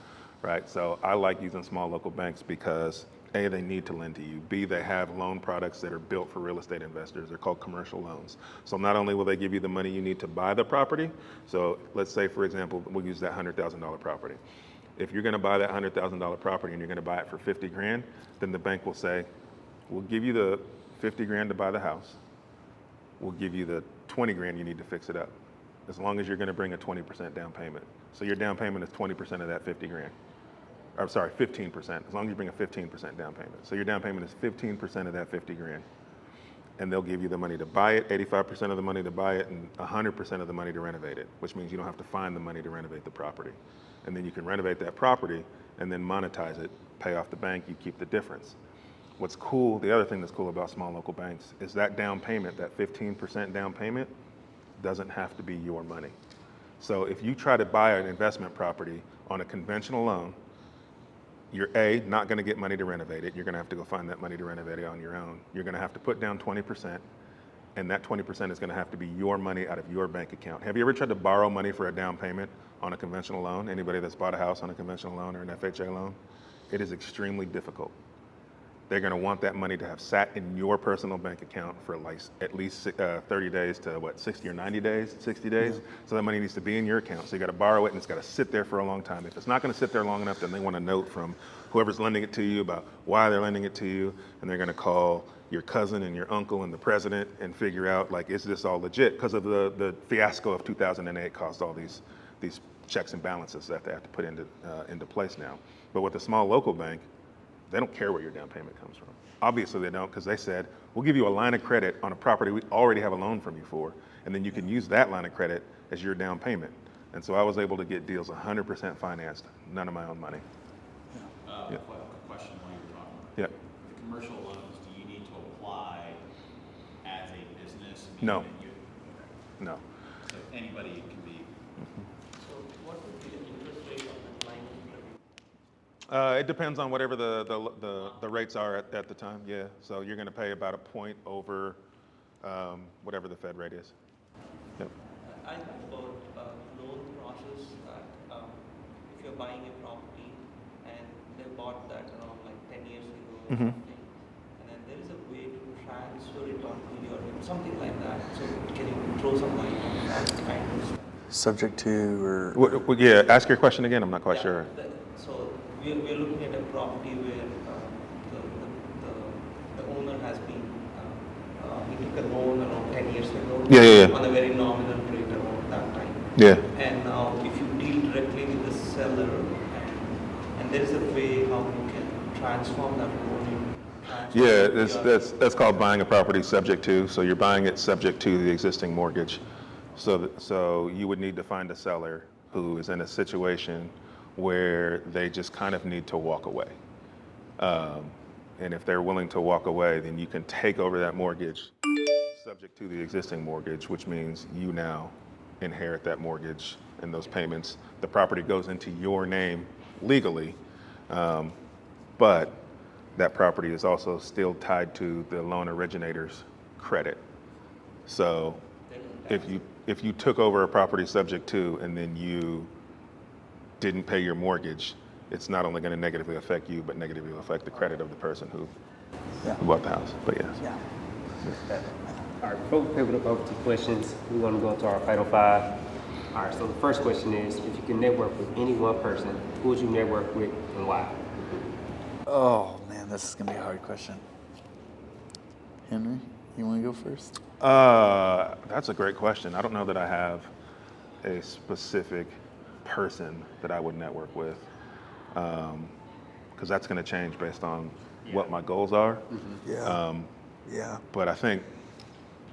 right? So I like using small local banks because A, they need to lend to you. B, they have loan products that are built for real estate investors. They're called commercial loans. So not only will they give you the money you need to buy the property, so let's say, for example, we'll use that $100,000 property. If you're gonna buy that $100,000 property and you're gonna buy it for 50 grand, then the bank will say, we'll give you the 50 grand to buy the house. We'll give you the 20 grand you need to fix it up, as long as you're gonna bring a 20% down payment. So your down payment is 20% of that 50 grand. Or sorry, 15%, as long as you bring a 15% down payment. So your down payment is 15% of that 50 grand. And they'll give you the money to buy it, 85% of the money to buy it, and 100% of the money to renovate it, which means you don't have to find the money to renovate the property. And then you can renovate that property and then monetize it, pay off the bank, you keep the difference. What's cool, the other thing that's cool about small local banks is that down payment, that 15% down payment, doesn't have to be your money. So if you try to buy an investment property on a conventional loan, you're A, not gonna get money to renovate it. You're gonna have to go find that money to renovate it on your own. You're gonna have to put down 20%, and that 20% is gonna have to be your money out of your bank account. Have you ever tried to borrow money for a down payment on a conventional loan? Anybody that's bought a house on a conventional loan or an FHA loan? It is extremely difficult. They're gonna want that money to have sat in your personal bank account for like at least 30 days to what, 60 or 90 days, 60 days? Yeah. So that money needs to be in your account. So you gotta borrow it and it's gotta sit there for a long time. If it's not gonna sit there long enough, then they want a note from whoever's lending it to you about why they're lending it to you. And they're gonna call your cousin and your uncle and the president and figure out like, is this all legit? Because of the fiasco of 2008 caused all these checks and balances that they have to put into place now. But with a small local bank, they don't care where your down payment comes from. Obviously they don't, because they said, we'll give you a line of credit on a property we already have a loan from you for, and then you can use that line of credit as your down payment. And so I was able to get deals 100% financed, none of my own money. A question while you were talking. Yeah. The commercial loans, do you need to apply as a business? No. That you- No. So anybody can be. So what would be the interest rate on that line of credit? It depends on whatever the rates are at the time, yeah. So you're gonna pay about a point over whatever the Fed rate is. Yep. I heard about loan process that if you're buying a property and they bought that around like 10 years ago or Mhm. something, and then there is a way to transfer it onto your, something like that. So can you throw some light on that kind of stuff? Subject to or Yeah, ask your question again, I'm not quite Yeah, sure. So we're looking at a property where the owner has been, he took a loan around Yeah, yeah, yeah. on a very nominal rate around that time. Yeah. And now if you deal directly with the seller, and there is a way how you can transform that loan. Yeah, that's called buying a property subject to. So you're buying it subject to the existing mortgage. So you would need to find a seller who is in a situation where they just kind of need to walk away. And if they're willing to walk away, then you can take over that mortgage subject to the existing mortgage, which means you now inherit that mortgage and those payments. The property goes into your name legally, but that property is also still tied to the loan originator's credit. So if you took over a property subject to and then you didn't pay your mortgage, it's not only going to negatively affect you, but negatively affect the credit of the person who bought the house. But yes. Yeah. All right, before we pivot over to questions, we're going to go to our final five. All right, so the first question is, if you can network with any one person, who would you network with and why? Oh man, this is gonna be a hard question. Henry, you want to go first? That's a great question. I don't know that I have a specific person that I would network with, because that's going to change based on what my goals are. Yeah. But I think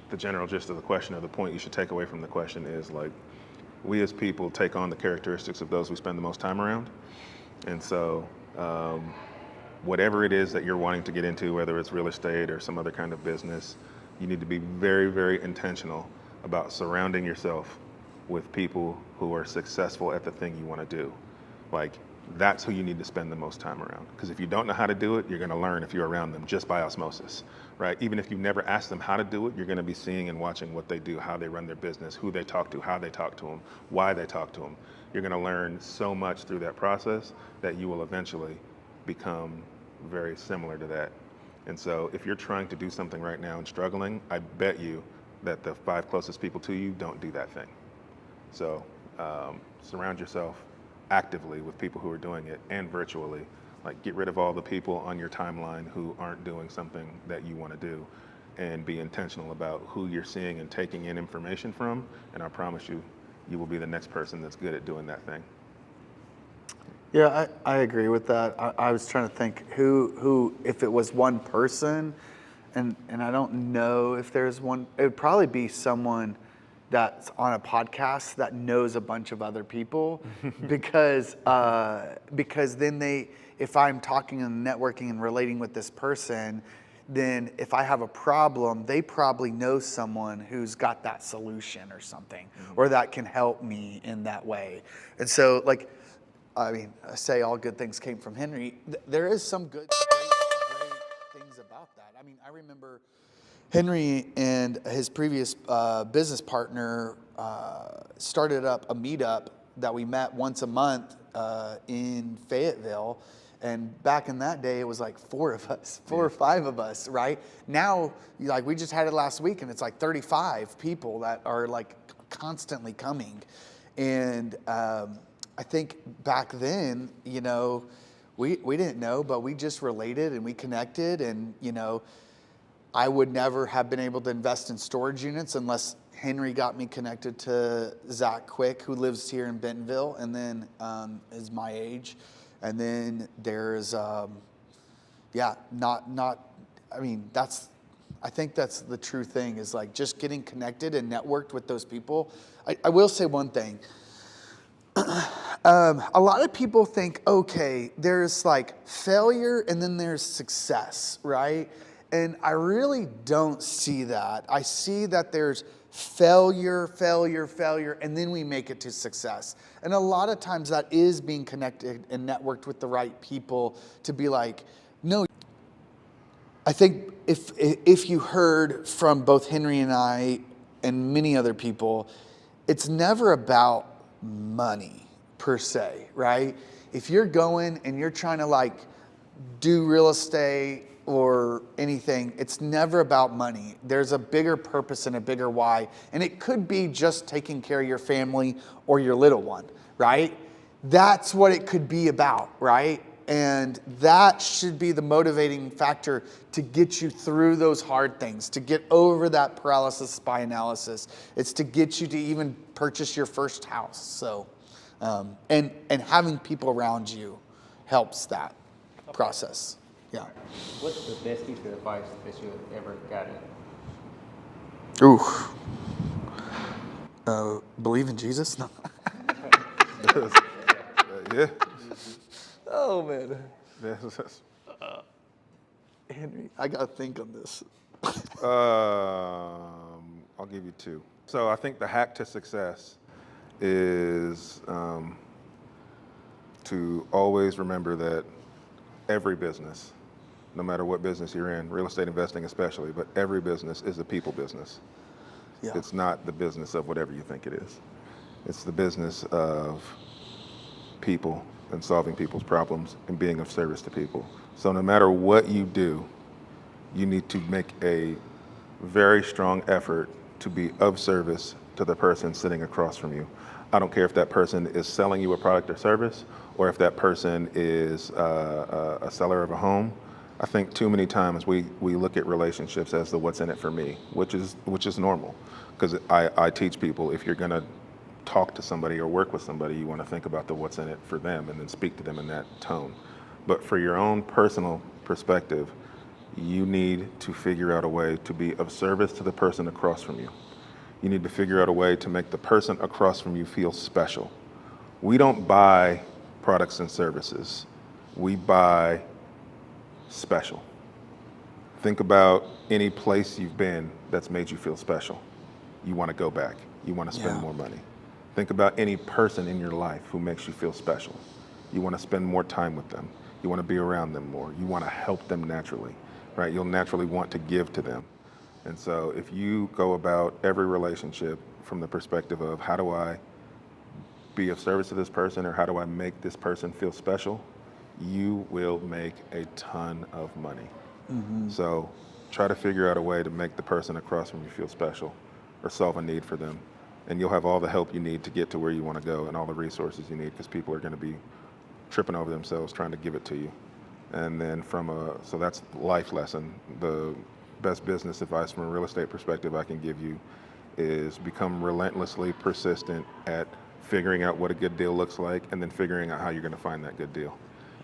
the general gist of the question, or the point you should take away from the question, is like, we as people take on the characteristics of those we spend the most time around. And so whatever it is that you're wanting to get into, whether it's real estate or some other kind of business, you need to be very, very intentional about surrounding yourself with people who are successful at the thing you want to do. Like, that's who you need to spend the most time around. Because if you don't know how to do it, you're going to learn if you're around them just by osmosis, right? Even if you've never asked them how to do it, you're going to be seeing and watching what they do, how they run their business, who they talk to, how they talk to them, why they talk to them. You're going to learn so much through that process that you will eventually become very similar to that. And so if you're trying to do something right now and struggling, I bet you that the 5 closest people to you don't do that thing. So surround yourself actively with people who are doing it, and virtually. Like, get rid of all the people on your timeline who aren't doing something that you want to do, and be intentional about who you're seeing and taking in information from. And I promise you, you will be the next person that's good at doing that thing. Yeah, I agree with that. I was trying to think who if it was one person, and I don't know if there's one. It would probably be someone that's on a podcast that knows a bunch of other people, because then if I'm talking and networking and relating with this person, then if I have a problem, they probably know someone who's got that solution or something, or that can help me in that way. And so, like, I mean, I say all good things came from Henry. There is some great things about that. I mean, I remember Henry and his previous business partner started up a meetup that we met once a month in Fayetteville. And back in that day, it was like 4 of us, 4 or 5 of us, right? Now, like, we just had it last week, and it's like 35 people that are like constantly coming. And I think back then, you know, we didn't know, but we just related and we connected. And, you know, I would never have been able to invest in storage units unless Henry got me connected to Zach Quick, who lives here in Bentonville, and then is my age. And then there's, I mean, I think that's the true thing, is like just getting connected and networked with those people. I will say one thing. A lot of people think, okay, there's like failure and then there's success, right? And I really don't see that. I see that there's failure, and then we make it to success. And a lot of times that is being connected and networked with the right people to be like, no. I think if you heard from both Henry and I and many other people, it's never about money per se, right? If you're going and you're trying to like do real estate or anything, it's never about money. There's a bigger purpose and a bigger why. And it could be just taking care of your family or your little one, right? That's what it could be about, right? And that should be the motivating factor to get you through those hard things, to get over that paralysis by analysis. It's to get you to even purchase your first house. So, and having people around you helps that process. Yeah. What's the best piece of advice that you have ever gotten? Believe in Jesus? No. Yeah. Oh, man. That's- Henry, I got to think on this. I'll give you two. So I think the hack to success is to always remember that every business, no matter what business you're in, real estate investing especially, but every business is a people business. Yeah. It's not the business of whatever you think it is. It's the business of people and solving people's problems and being of service to people. So no matter what you do, you need to make a very strong effort to be of service to the person sitting across from you. I don't care if that person is selling you a product or service, or if that person is a seller of a home. I think too many times we look at relationships as the what's in it for me, which is normal. Because I teach people, if you're gonna talk to somebody or work with somebody, you wanna think about the what's in it for them and then speak to them in that tone. But for your own personal perspective, you need to figure out a way to be of service to the person across from you. You need to figure out a way to make the person across from you feel special. We don't buy products and services. We buy special. Think about any place you've been that's made you feel special. You want to go back. You want to spend more money. Think about any person in your life who makes you feel special. You want to spend more time with them. You want to be around them more. You want to help them naturally, right? You'll naturally want to give to them. And so if you go about every relationship from the perspective of how do I be of service to this person, or how do I make this person feel special, you will make a ton of money. So try to figure out a way to make the person across from you feel special or solve a need for them. And you'll have all the help you need to get to where you want to go and all the resources you need, because people are going to be tripping over themselves trying to give it to you. And then so that's life lesson. The best business advice from a real estate perspective I can give you is become relentlessly persistent at figuring out what a good deal looks like, and then figuring out how you're going to find that good deal.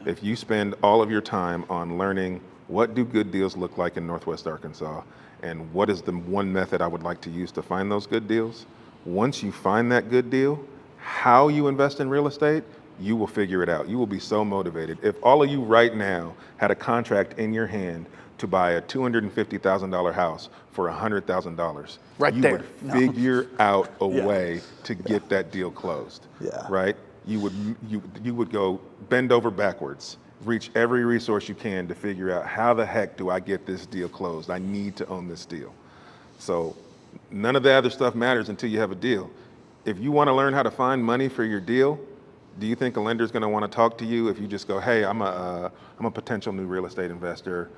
If you spend all of your time on learning what do good deals look like in Northwest Arkansas, and what is the one method I would like to use to find those good deals, once you find that good deal, how you invest in real estate, you will figure it out. You will be so motivated. If all of you right now had a contract in your hand to buy a $250,000 house for $100,000, Right you there. would No. figure out a way to get that deal closed. Yeah. Right? You would go bend over backwards, reach every resource you can to figure out how the heck do I get this deal closed? I need to own this deal. So none of the other stuff matters until you have a deal. If you want to learn how to find money for your deal, do you think a lender's going to want to talk to you if you just go, hey, I'm a potential new real estate investor.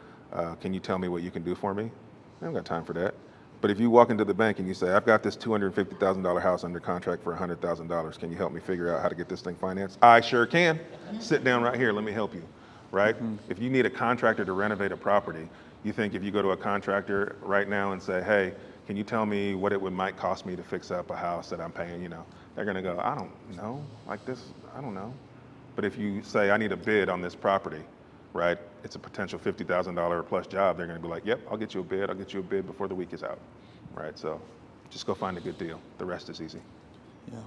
Can you tell me what you can do for me? I haven't got time for that. But if you walk into the bank and you say, I've got this $250,000 house under contract for $100,000. Can you help me figure out how to get this thing financed? I sure can. Sit down right here. Let me help you. Right? If you need a contractor to renovate a property, you think if you go to a contractor right now and say, hey, can you tell me what it might cost me to fix up a house that I'm paying, they're going to go, I don't know, like this, I don't know. But if you say, I need a bid on this property, right? It's a potential $50,000 plus job. They're going to be like, yep, I'll get you a bid. I'll get you a bid before the week is out, right? So just go find a good deal. The rest is easy. Yeah.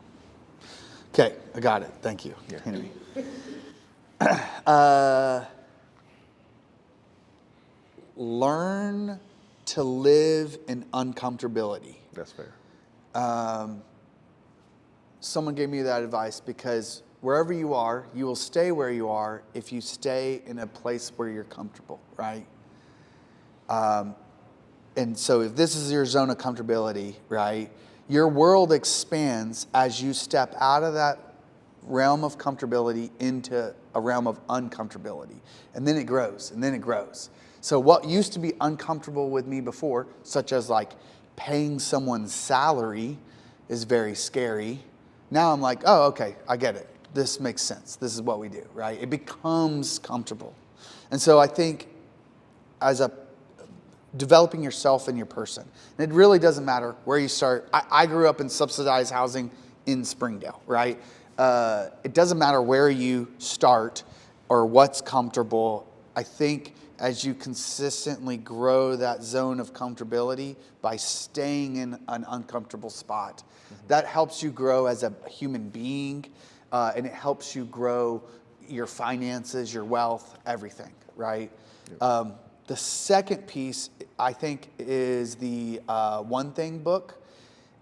Okay, I got it. Thank you, Yeah. Henry. Learn to live in uncomfortability. That's fair. Someone gave me that advice because wherever you are, you will stay where you are if you stay in a place where you're comfortable, right? And so if this is your zone of comfortability, right, your world expands as you step out of that realm of comfortability into a realm of uncomfortability. And then it grows, and then it grows. So what used to be uncomfortable with me before, such as like paying someone's salary, is very scary. Now I'm like, oh, okay, I get it. this makes sense. This is what we do, right? It becomes comfortable. And so I think as a developing yourself and your person, and it really doesn't matter where you start. I grew up in subsidized housing in Springdale, right? It doesn't matter where you start or what's comfortable. I think as you consistently grow that zone of comfortability by staying in an uncomfortable spot, that helps you grow as a human being, and it helps you grow your finances, your wealth, everything, right? Yep. The second piece, I think, is the One Thing book,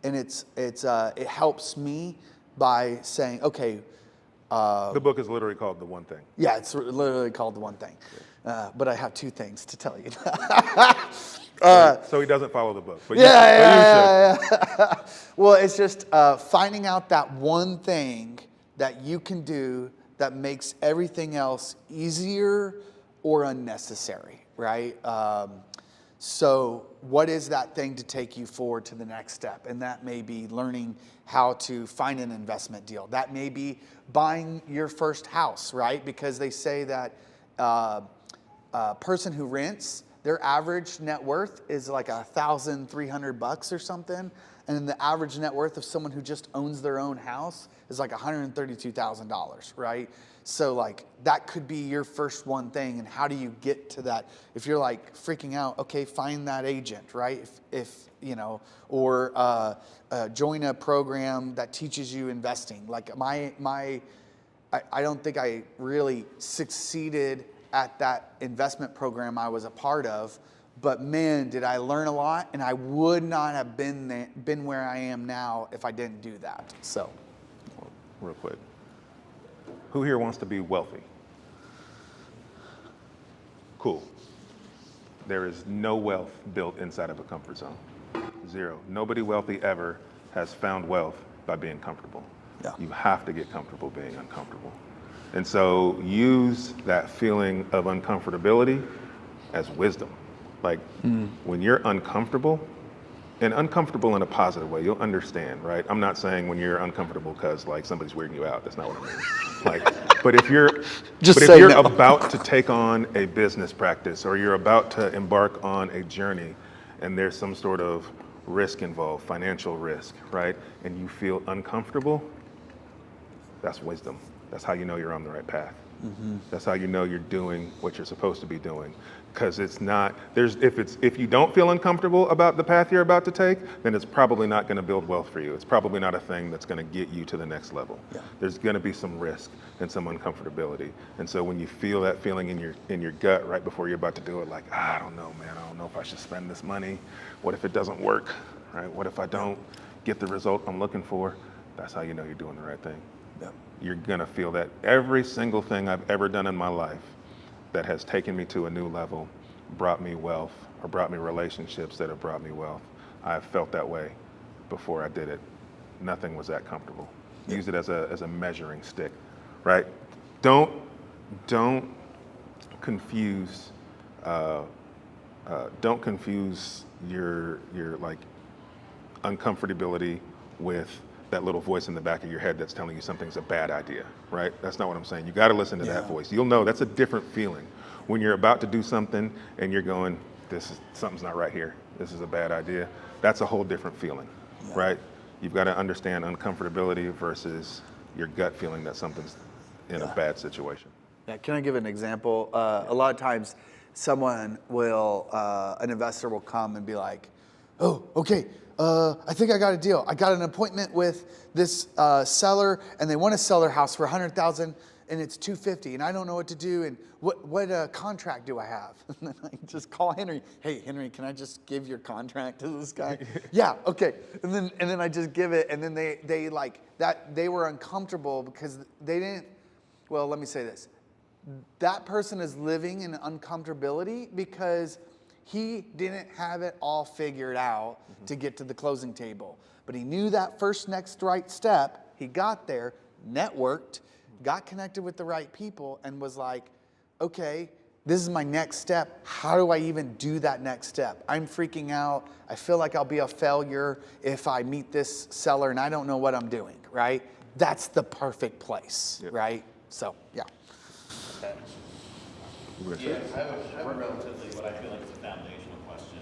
and it helps me by saying, okay. The book is literally called The One Thing. Yeah, it's literally called The One Thing. But I have two things to tell you. So he doesn't follow the book. But yeah. Well, it's just finding out that one thing that you can do that makes everything else easier or unnecessary, right? So what is that thing to take you forward to the next step? And that may be learning how to find an investment deal. That may be buying your first house, right? Because they say that a person who rents, their average net worth is like $1,300 or something. And then the average net worth of someone who just owns their own house is like $132,000, right? So like that could be your first one thing. And how do you get to that? If you're like freaking out, okay, find that agent, right? If you know, or join a program that teaches you investing. Like I don't think I really succeeded at that investment program I was a part of, but man, did I learn a lot, and I would not have been where I am now if I didn't do that. So, real quick, who here wants to be wealthy? Cool. There is no wealth built inside of a comfort zone. Zero. Nobody wealthy ever has found wealth by being comfortable. Yeah. You have to get comfortable being uncomfortable. And so use that feeling of uncomfortability as wisdom. Like when you're uncomfortable, and uncomfortable in a positive way, you'll understand, right? I'm not saying when you're uncomfortable because like somebody's weirding you out. That's not what I mean. Like, but if you're about to take on a business practice, or you're about to embark on a journey, and there's some sort of risk involved, financial risk, right? And you feel uncomfortable, that's wisdom. That's how you know you're on the right path. Mm-hmm. That's how you know you're doing what you're supposed to be doing. Because it's not, if you don't feel uncomfortable about the path you're about to take, then it's probably not going to build wealth for you. It's probably not a thing that's going to get you to the next level. Yeah. There's going to be some risk and some uncomfortability. And so when you feel that feeling in your gut right before you're about to do it, like, I don't know, man, I don't know if I should spend this money. What if it doesn't work, right? What if I don't get the result I'm looking for? That's how you know you're doing the right thing. Yeah. You're going to feel that. Every single thing I've ever done in my life that has taken me to a new level, brought me wealth, or brought me relationships that have brought me wealth. I've felt that way before I did it. Nothing was that comfortable. Use it as a measuring stick, right? Don't confuse your like uncomfortability with that little voice in the back of your head that's telling you something's a bad idea, right? That's not what I'm saying. You got to listen to that voice. You'll know that's a different feeling. When you're about to do something and you're going, something's not right here. This is a bad idea. That's a whole different feeling, right? You've got to understand uncomfortability versus your gut feeling that something's in a bad situation. Yeah, can I give an example? A lot of times an investor will come and be like, oh, okay, I think I got a deal. I got an appointment with this seller, and they want to sell their house for $100,000, and it's $250,000, and I don't know what to do. And what contract do I have? And then I just call Henry. Hey, Henry, can I just give your contract to this guy? Yeah, okay. And then I just give it, and then they like that. They were uncomfortable because they didn't. Well, let me say this. That person is living in uncomfortability because he didn't have it all figured out to get to the closing table. But he knew that next right step. He got there, networked, got connected with the right people, and was like, okay, this is my next step. How do I even do that next step? I'm freaking out. I feel like I'll be a failure if I meet this seller and I don't know what I'm doing, right? that's the perfect place, Yep. right? So, yeah. Yeah, I have a relatively, what I feel like is a foundational question.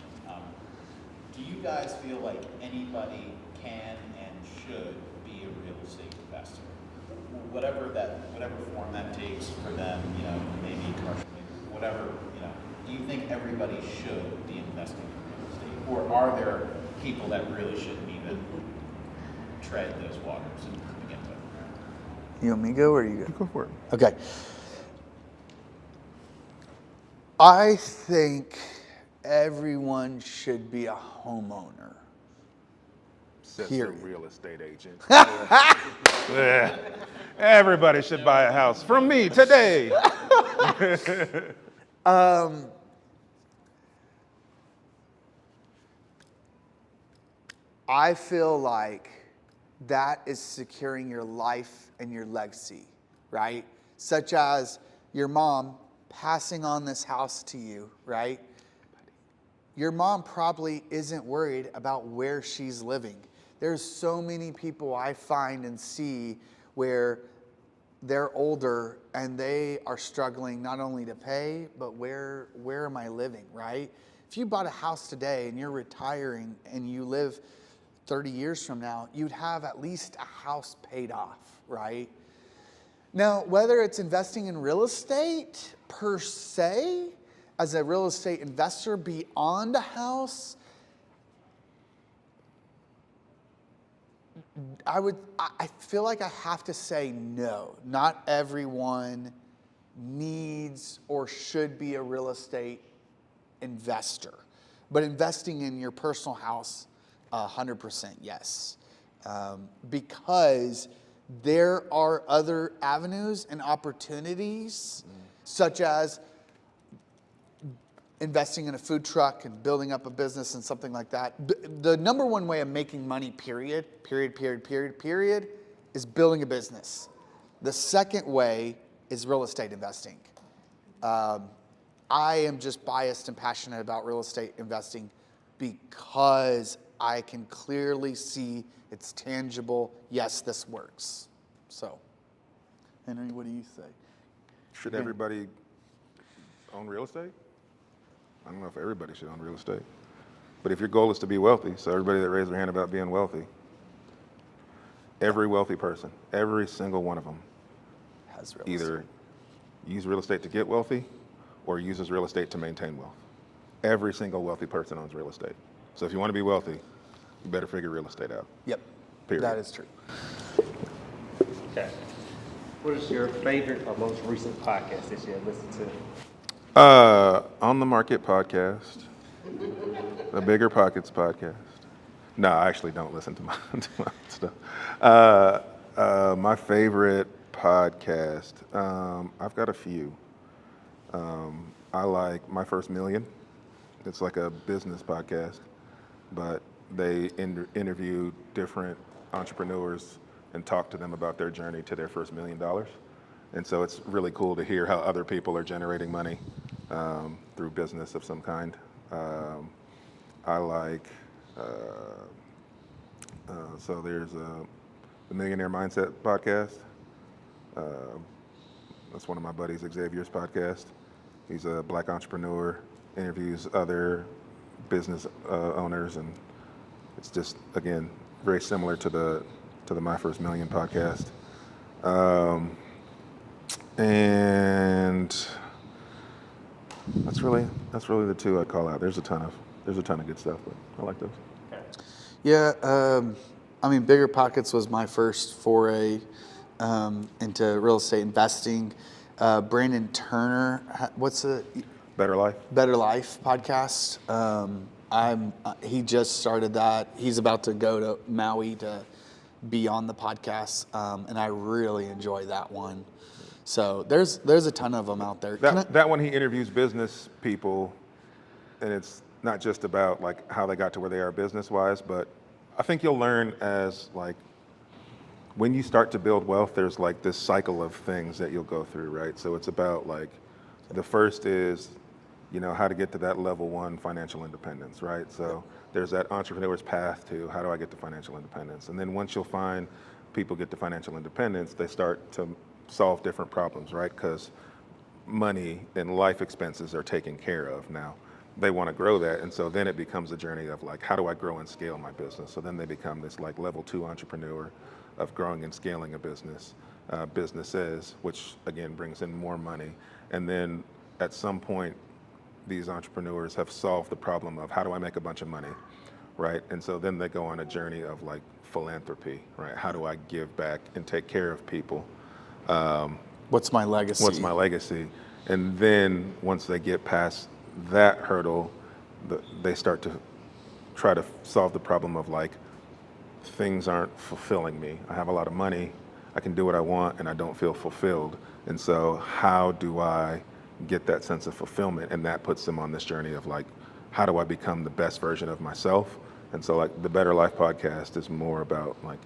Do you guys feel like anybody can and should be a real estate investor? Whatever form that takes for them, maybe commercial, maybe whatever, do you think everybody should be investing in real estate? Or are there people that really shouldn't even tread those waters and begin with? You want me to go or you go? Go for it. Okay. I think everyone should be a homeowner. Says Period. the real estate agent. Yeah. Everybody should buy a house from me today. I feel like that is securing your life and your legacy, right? Such as your mom passing on this house to you, right? Your mom probably isn't worried about where she's living. There's so many people I find and see where they're older and they are struggling not only to pay, but where am I living, right? If you bought a house today and you're retiring and you live 30 years from now, you'd have at least a house paid off, right? Now, whether it's investing in real estate per se, as a real estate investor beyond a house, I feel like I have to say no. Not everyone needs or should be a real estate investor, but investing in your personal house, 100% yes. Because there are other avenues and opportunities, such as investing in a food truck and building up a business and something like that. The number one way of making money, period, is building a business. The second way is real estate investing. I am just biased and passionate about real estate investing because I can clearly see it's tangible. Yes, this works. So, Henry, what do you say? Should everybody own real estate? I don't know if everybody should own real estate. But if your goal is to be wealthy, so everybody that raised their hand about being wealthy, every wealthy person, every single one of them, Has real either estate. use real estate to get wealthy or uses real estate to maintain wealth. Every single wealthy person owns real estate. So if you want to be wealthy, you better figure real estate out. Yep, Period. that is true. Okay. What is your favorite or most recent podcast that you have listened to? On the Market podcast, the Bigger Pockets podcast. No, I actually don't listen to my stuff. My favorite podcast, I've got a few. I like My First Million. It's like a business podcast, but they interview different entrepreneurs and talk to them about their journey to their first $1 million. And so it's really cool to hear how other people are generating money through business of some kind. I like, so there's the Millionaire Mindset podcast. That's one of my buddies, Xavier's podcast. He's a black entrepreneur, interviews other business owners, and it's just, again, very similar to the My First Million podcast. And that's really the two I call out. There's a ton of good stuff, but I like those. Yeah, I mean, Bigger Pockets was my first foray into real estate investing. Brandon Turner, what's the Better Life. Better Life podcast? He just started that. He's about to go to Maui to be on the podcast, and I really enjoy that one. So there's a ton of them out there. That one, he interviews business people, and it's not just about like how they got to where they are business wise, but I think you'll learn as like when you start to build wealth, there's like this cycle of things that you'll go through, right? So it's about like the first is, how to get to that level 1 financial independence, right? So there's that entrepreneur's path to how do I get to financial independence, and then once you'll find people get to financial independence, they start to solve different problems, right? Because money and life expenses are taken care of now. They want to grow that, and so then it becomes a journey of like, how do I grow and scale my business? So then they become this like level 2 entrepreneur of growing and scaling a business, businesses, which again brings in more money. And then at some point, these entrepreneurs have solved the problem of how do I make a bunch of money, right? And so then they go on a journey of like philanthropy, right? How do I give back and take care of people? What's my legacy? What's my legacy? And then once they get past that hurdle, they start to try to solve the problem of like, things aren't fulfilling me. I have a lot of money, I can do what I want, and I don't feel fulfilled. And so how do I get that sense of fulfillment? And that puts them on this journey of like, how do I become the best version of myself? And so like the Better Life podcast is more about like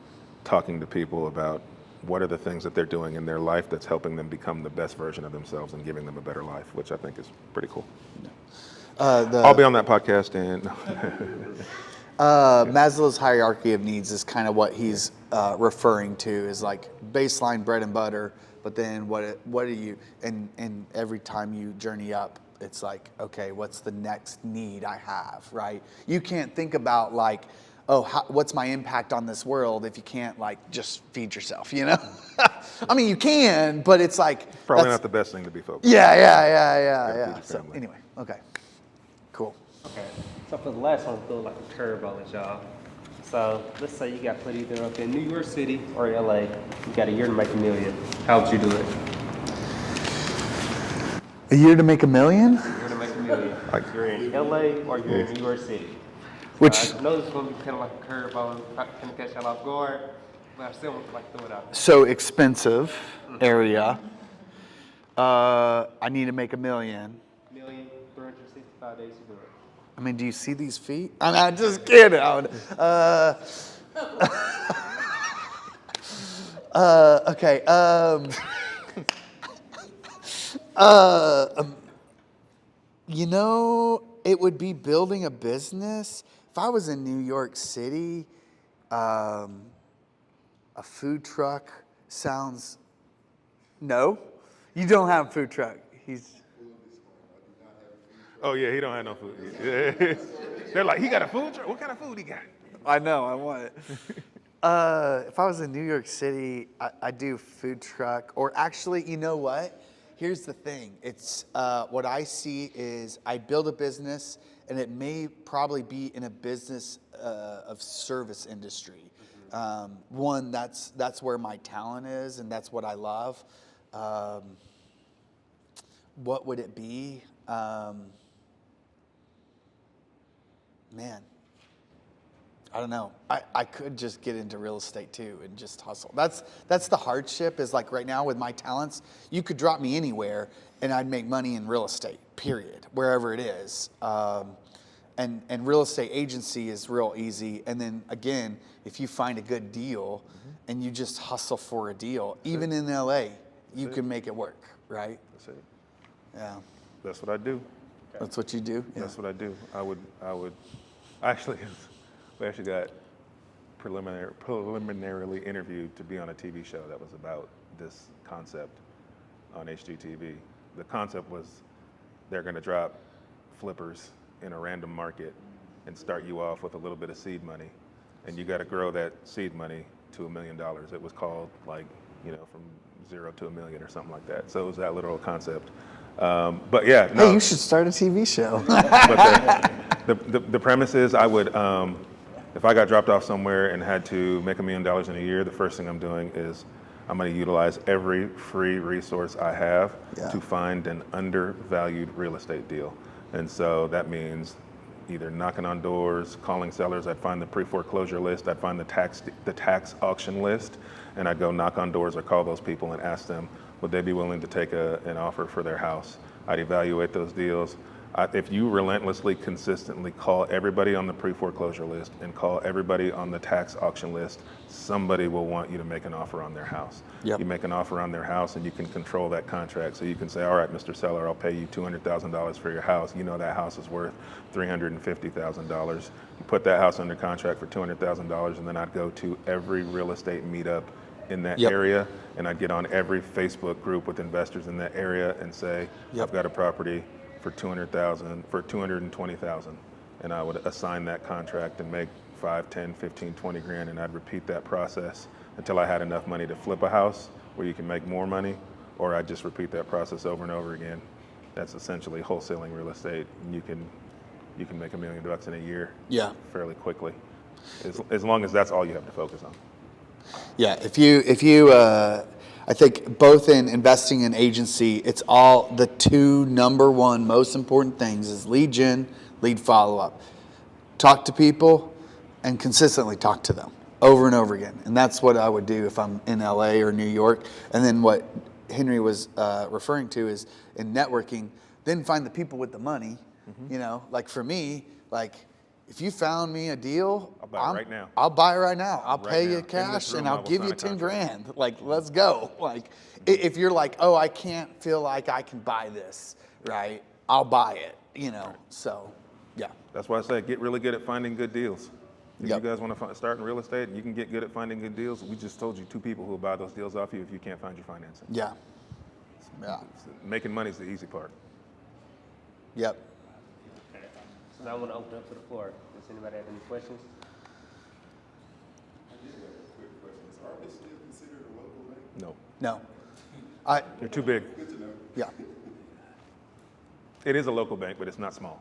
talking to people about what are the things that they're doing in their life that's helping them become the best version of themselves and giving them a better life, which I think is pretty cool. I'll be on that podcast, and Maslow's hierarchy of needs is kind of what he's referring to, is like baseline bread and butter, but then what are you, and every time you journey up, it's like, okay, what's the next need I have, right? You can't think about like, oh, what's my impact on this world if you can't like just feed yourself, you know? I mean, you can, but it's like probably not the best thing to be focused on. Yeah. feed So your family. anyway, okay, cool. Okay. So for the last one, throw like a curveball at y'all. So let's say you got put either up in New York City or LA. You got a year to make $1 million. How would you do it? A year to make $1 million? A year to make $1 million. You're in LA or you're in New York City. Which, I know this is going to be kind of like a curveball, kind of catch y'all off guard, but I still want to like throw it out there. so expensive area. I need to make $1 million. 1,365 days to do it. I mean, do you see these feet? I'm just kidding. Okay. You know, it would be building a business. If I was in New York City, a food truck sounds. No, you don't have a food truck. Oh yeah, he don't have no food. Yeah. They're like, he got a food truck? What kind of food he got? I know, I want it. If I was in New York City, I'd do food truck. Or actually, you know what? Here's the thing. It's what I see is I build a business, and it may probably be in a business of service industry. One, that's where my talent is, and that's what I love. What would it be? Man, I don't know. I could just get into real estate too and just hustle. That's the hardship, is like right now with my talents, you could drop me anywhere and I'd make money in real estate, period, wherever it is. And real estate agency is real easy. And then again, if you find a good deal and you just hustle for a deal, even in LA, you can make it work, right? That's it. Yeah. That's what I do. That's what you do? Yeah. That's what I do. I would actually, we actually got preliminarily interviewed to be on a TV show that was about this concept on HGTV. The concept was they're going to drop flippers in a random market and start you off with a little bit of seed money, and you got to grow that seed money to $1 million. It was called from 0 to $1 million or something like that. So it was that literal concept. But yeah, no. Hey, you should start a TV show. But the premise is I would, if I got dropped off somewhere and had to make $1 million in a year, the first thing I'm doing is I'm going to utilize every free resource I have to find an undervalued real estate deal. And so that means either knocking on doors, calling sellers. I'd find the pre-foreclosure list. I'd find the tax auction list, and I'd go knock on doors or call those people and ask them, would they be willing to take an offer for their house? I'd evaluate those deals. If you relentlessly, consistently call everybody on the pre-foreclosure list and call everybody on the tax auction list, somebody will want you to make an offer on their house. Yep. You make an offer on their house and you can control that contract. So you can say, all right, Mr. Seller, I'll pay you $200,000 for your house. You know that house is worth $350,000. You put that house under contract for $200,000, and then I'd go to every real estate meetup in that Yep. area, and I'd get on every Facebook group with investors in that area and say, Yep. I've got a property for $220,000, and I would assign that contract and make 5, 10, 15, 20 grand, and I'd repeat that process until I had enough money to flip a house where you can make more money, or I'd just repeat that process over and over again. That's essentially wholesaling real estate, and you can make $1 million in a year Yeah. fairly quickly, as long as that's all you have to focus on. Yeah, if you, I think both in investing and agency, it's all the two number one most important things is lead gen, lead follow up. Talk to people and consistently talk to them over and over again. And that's what I would do if I'm in LA or New York. And then what Henry was referring to is in networking, then find the people with the money. You know, like for me, like if you found me a deal, I'll buy it right now. I'll buy it right now. I'll Right pay now. you In this cash room, and I I'll will give sign you a 10 contract. grand. Like, let's go. Like, if you're like, oh, I can't feel like I can buy this, right? I'll buy it, you know? So, yeah. That's why I say get really good at finding good deals. If Yep. you guys want to start in real estate and you can get good at finding good deals, we just told you 2 people who will buy those deals off you if you can't find your financing. Yeah. Yeah. Making money is the easy part. Yep. Okay. So now I want to open up to the floor. Does anybody have any questions? No, No. they're too big. Yeah. It is a local bank, but it's not small.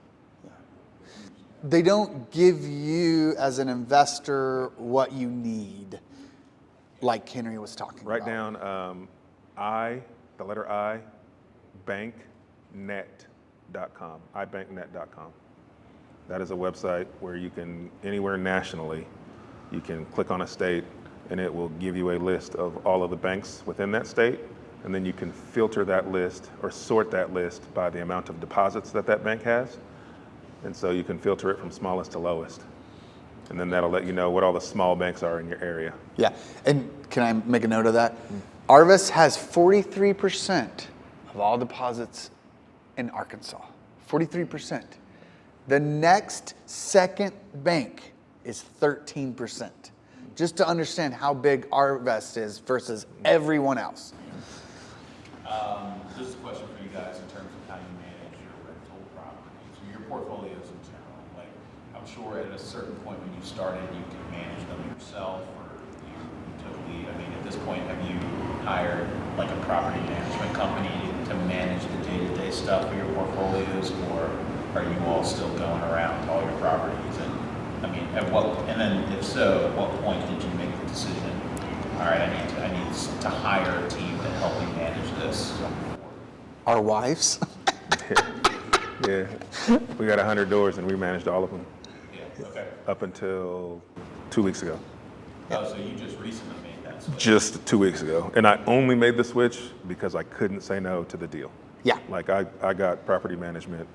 They don't give you as an investor what you need, like Henry was talking Write about. down the letter I, banknet.com, ibanknet.com. That is a website where you can, anywhere nationally, you can click on a state and it will give you a list of all of the banks within that state, and then you can filter that list or sort that list by the amount of deposits that that bank has. And so you can filter it from smallest to lowest. And then that'll let you know what all the small banks are in your area. Yeah. And can I make a note of that? Arvis has 43% of all deposits in Arkansas. 43%. The next second bank is 13%. Just to understand how big Arvest is versus everyone else. This is a question for you guys in terms of how you manage your rental properties, or your portfolios in general. Like, I'm sure at a certain point when you started, you could manage them yourself, or you took lead. I mean, at this point, have you hired like a property management company to manage the day-to-day stuff for your portfolios, or are you all still going around to all your properties? And I mean, and then if so, at what point did you make the decision? All right, I need to hire a team to help me manage this. Our wives. Yeah, we got 100 doors and we managed all of them Yeah, okay. up until 2 weeks ago. Oh, so you just recently made that switch? Just 2 weeks ago. And I only made the switch because I couldn't say no to the deal. Yeah. Like I got property management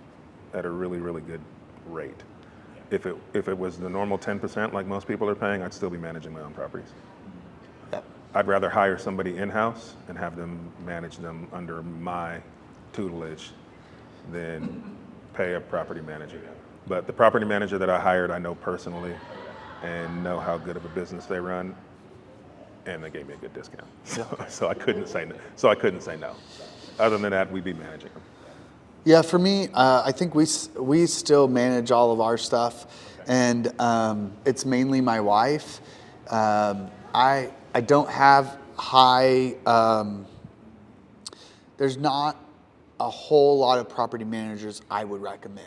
at a really, really good rate. If it was the normal 10% like most people are paying, I'd still be managing my own properties. Yep. I'd rather hire somebody in-house and have them manage them under my tutelage than pay a property manager. But the property manager that I hired, I know personally and know how good of a business they run, and they gave me a good discount. So I couldn't say no. Other than that, we'd be managing them. Yeah, for me, I think we still manage all of our stuff, and it's mainly my wife. I don't have high. There's not a whole lot of property managers I would recommend.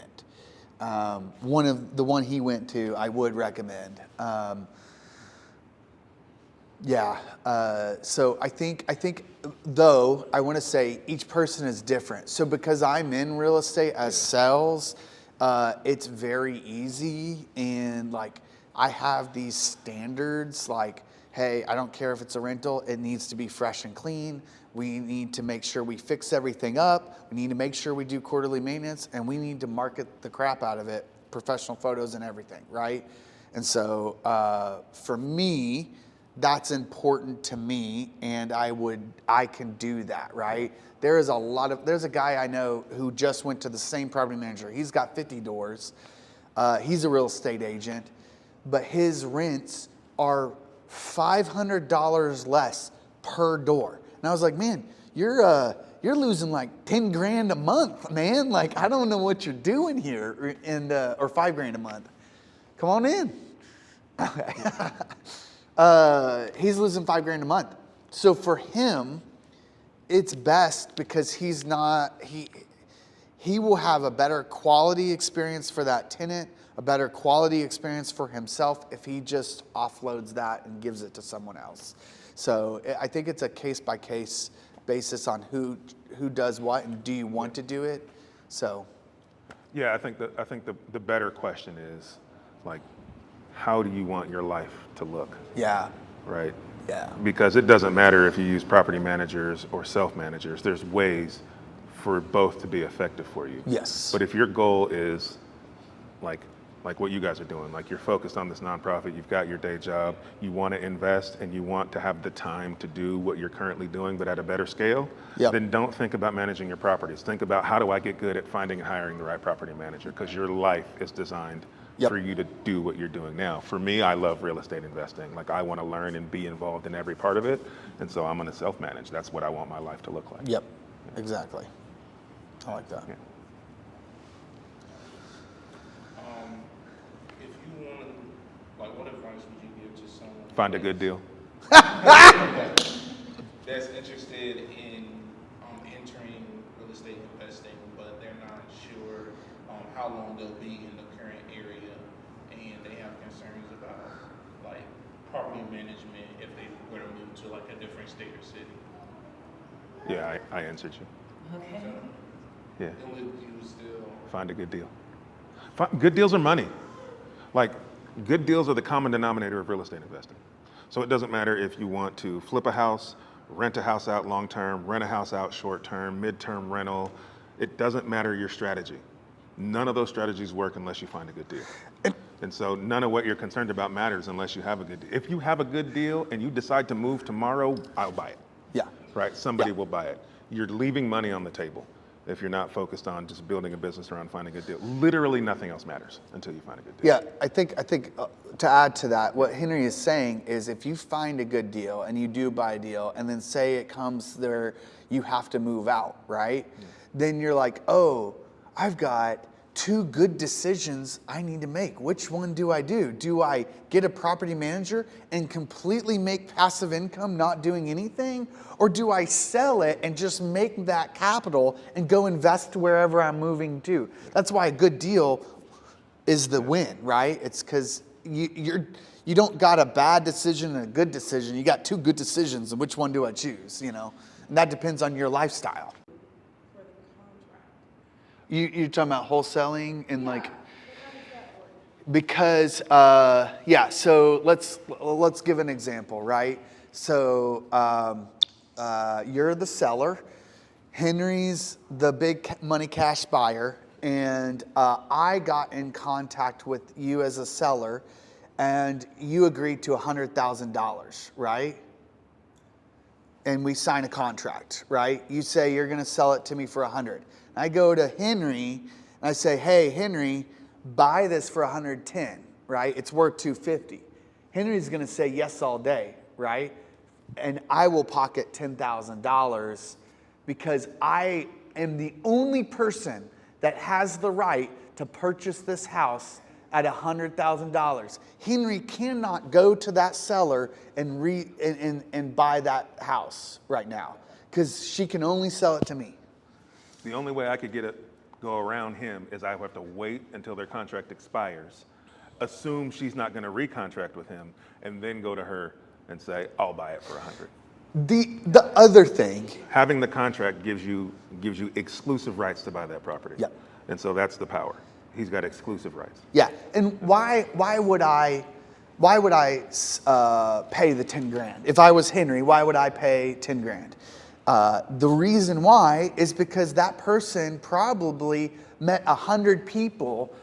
The one he went to, I would recommend. So I think though, I want to say each person is different. So because I'm in real estate as sales, it's very easy, and like I have these standards like, hey, I don't care if it's a rental, it needs to be fresh and clean. We need to make sure we fix everything up. We need to make sure we do quarterly maintenance, and we need to market the crap out of it, professional photos and everything, right? And so for me, that's important to me, and I can do that, right? There's a guy I know who just went to the same property manager. He's got 50 doors. He's a real estate agent, but his rents are $500 less per door. And I was like, man, you're losing like 10 grand a month, man. Like, I don't know what you're doing here, and or 5 grand a month. Come on in. Okay. He's losing 5 grand a month. So for him, it's best because he will have a better quality experience for that tenant, a better quality experience for himself if he just offloads that and gives it to someone else. So I think it's a case by case basis on who does what and do you want to do it. So Yeah, I think the better question is, like, how do you want your life to look? yeah, Right? yeah, Because it doesn't matter if you use property managers or self-managers. There's ways for both to be effective for you. yes, But if your goal is like what you guys are doing, like you're focused on this nonprofit, you've got your day job, you want to invest and you want to have the time to do what you're currently doing, but at a better scale, Yep. then don't think about managing your properties. Think about, how do I get good at finding and hiring the right property manager? Because your life is designed Yep. for you to do what you're doing now. For me, I love real estate investing. Like, I want to learn and be involved in every part of it. And so I'm going to self-manage. That's what I want my life to look like. yep, exactly. I like that. Yeah. If you want, like, what advice would you give to someone Find a good deal. that's interested in entering real estate investing, but they're not sure how long they'll be in the current area, and they have concerns about, like, property management if they were to move to, like, a different state or city? Yeah, I answered you. Okay. Yeah. And would you still? Find a good deal. Good deals are money. Like, good deals are the common denominator of real estate investing. So it doesn't matter if you want to flip a house, rent a house out long-term, rent a house out short-term, mid-term rental. It doesn't matter your strategy. None of those strategies work unless you find a good deal. And so none of what you're concerned about matters unless you have a good deal. If you have a good deal and you decide to move tomorrow, I'll buy it. Yeah, Right? Somebody Yeah. will buy it. You're leaving money on the table if you're not focused on just building a business around finding a good deal. Literally nothing else matters until you find a good deal. yeah. I think to add to that, what Henry is saying is, if you find a good deal and you do buy a deal, and then say it comes there, you have to move out, right? Yeah. Then you're like, oh, I've got 2 good decisions I need to make. Which one do I do? Do I get a property manager and completely make passive income not doing anything? Or do I sell it and just make that capital and go invest wherever I'm moving to? That's why a good deal is the win, right? It's because you don't got a bad decision and a good decision. You got 2 good decisions, and which one do I choose, you know? And that depends on your lifestyle. You're talking about wholesaling and like, because so let's give an example, right? So you're the seller, Henry's the big money cash buyer, and I got in contact with you as a seller, and you agreed to $100,000, right? And we sign a contract, right? You say you're going to sell it to me for 100. I go to Henry and I say, hey, Henry, buy this for 110, right? It's worth 250. Henry's going to say yes all day, right? And I will pocket $10,000 because I am the only person that has the right to purchase this house at $100,000. Henry cannot go to that seller and buy that house right now because she can only sell it to me. The only way I could go around him is I have to wait until their contract expires, assume she's not going to recontract with him, and then go to her and say, I'll buy it for 100. The other thing, Having the contract gives you exclusive rights to buy that property. Yep. And so that's the power. He's got exclusive rights. yeah, and why would I why would I pay the 10 grand? If I was Henry, why would I pay 10 grand? The reason why is because that person probably met 100 people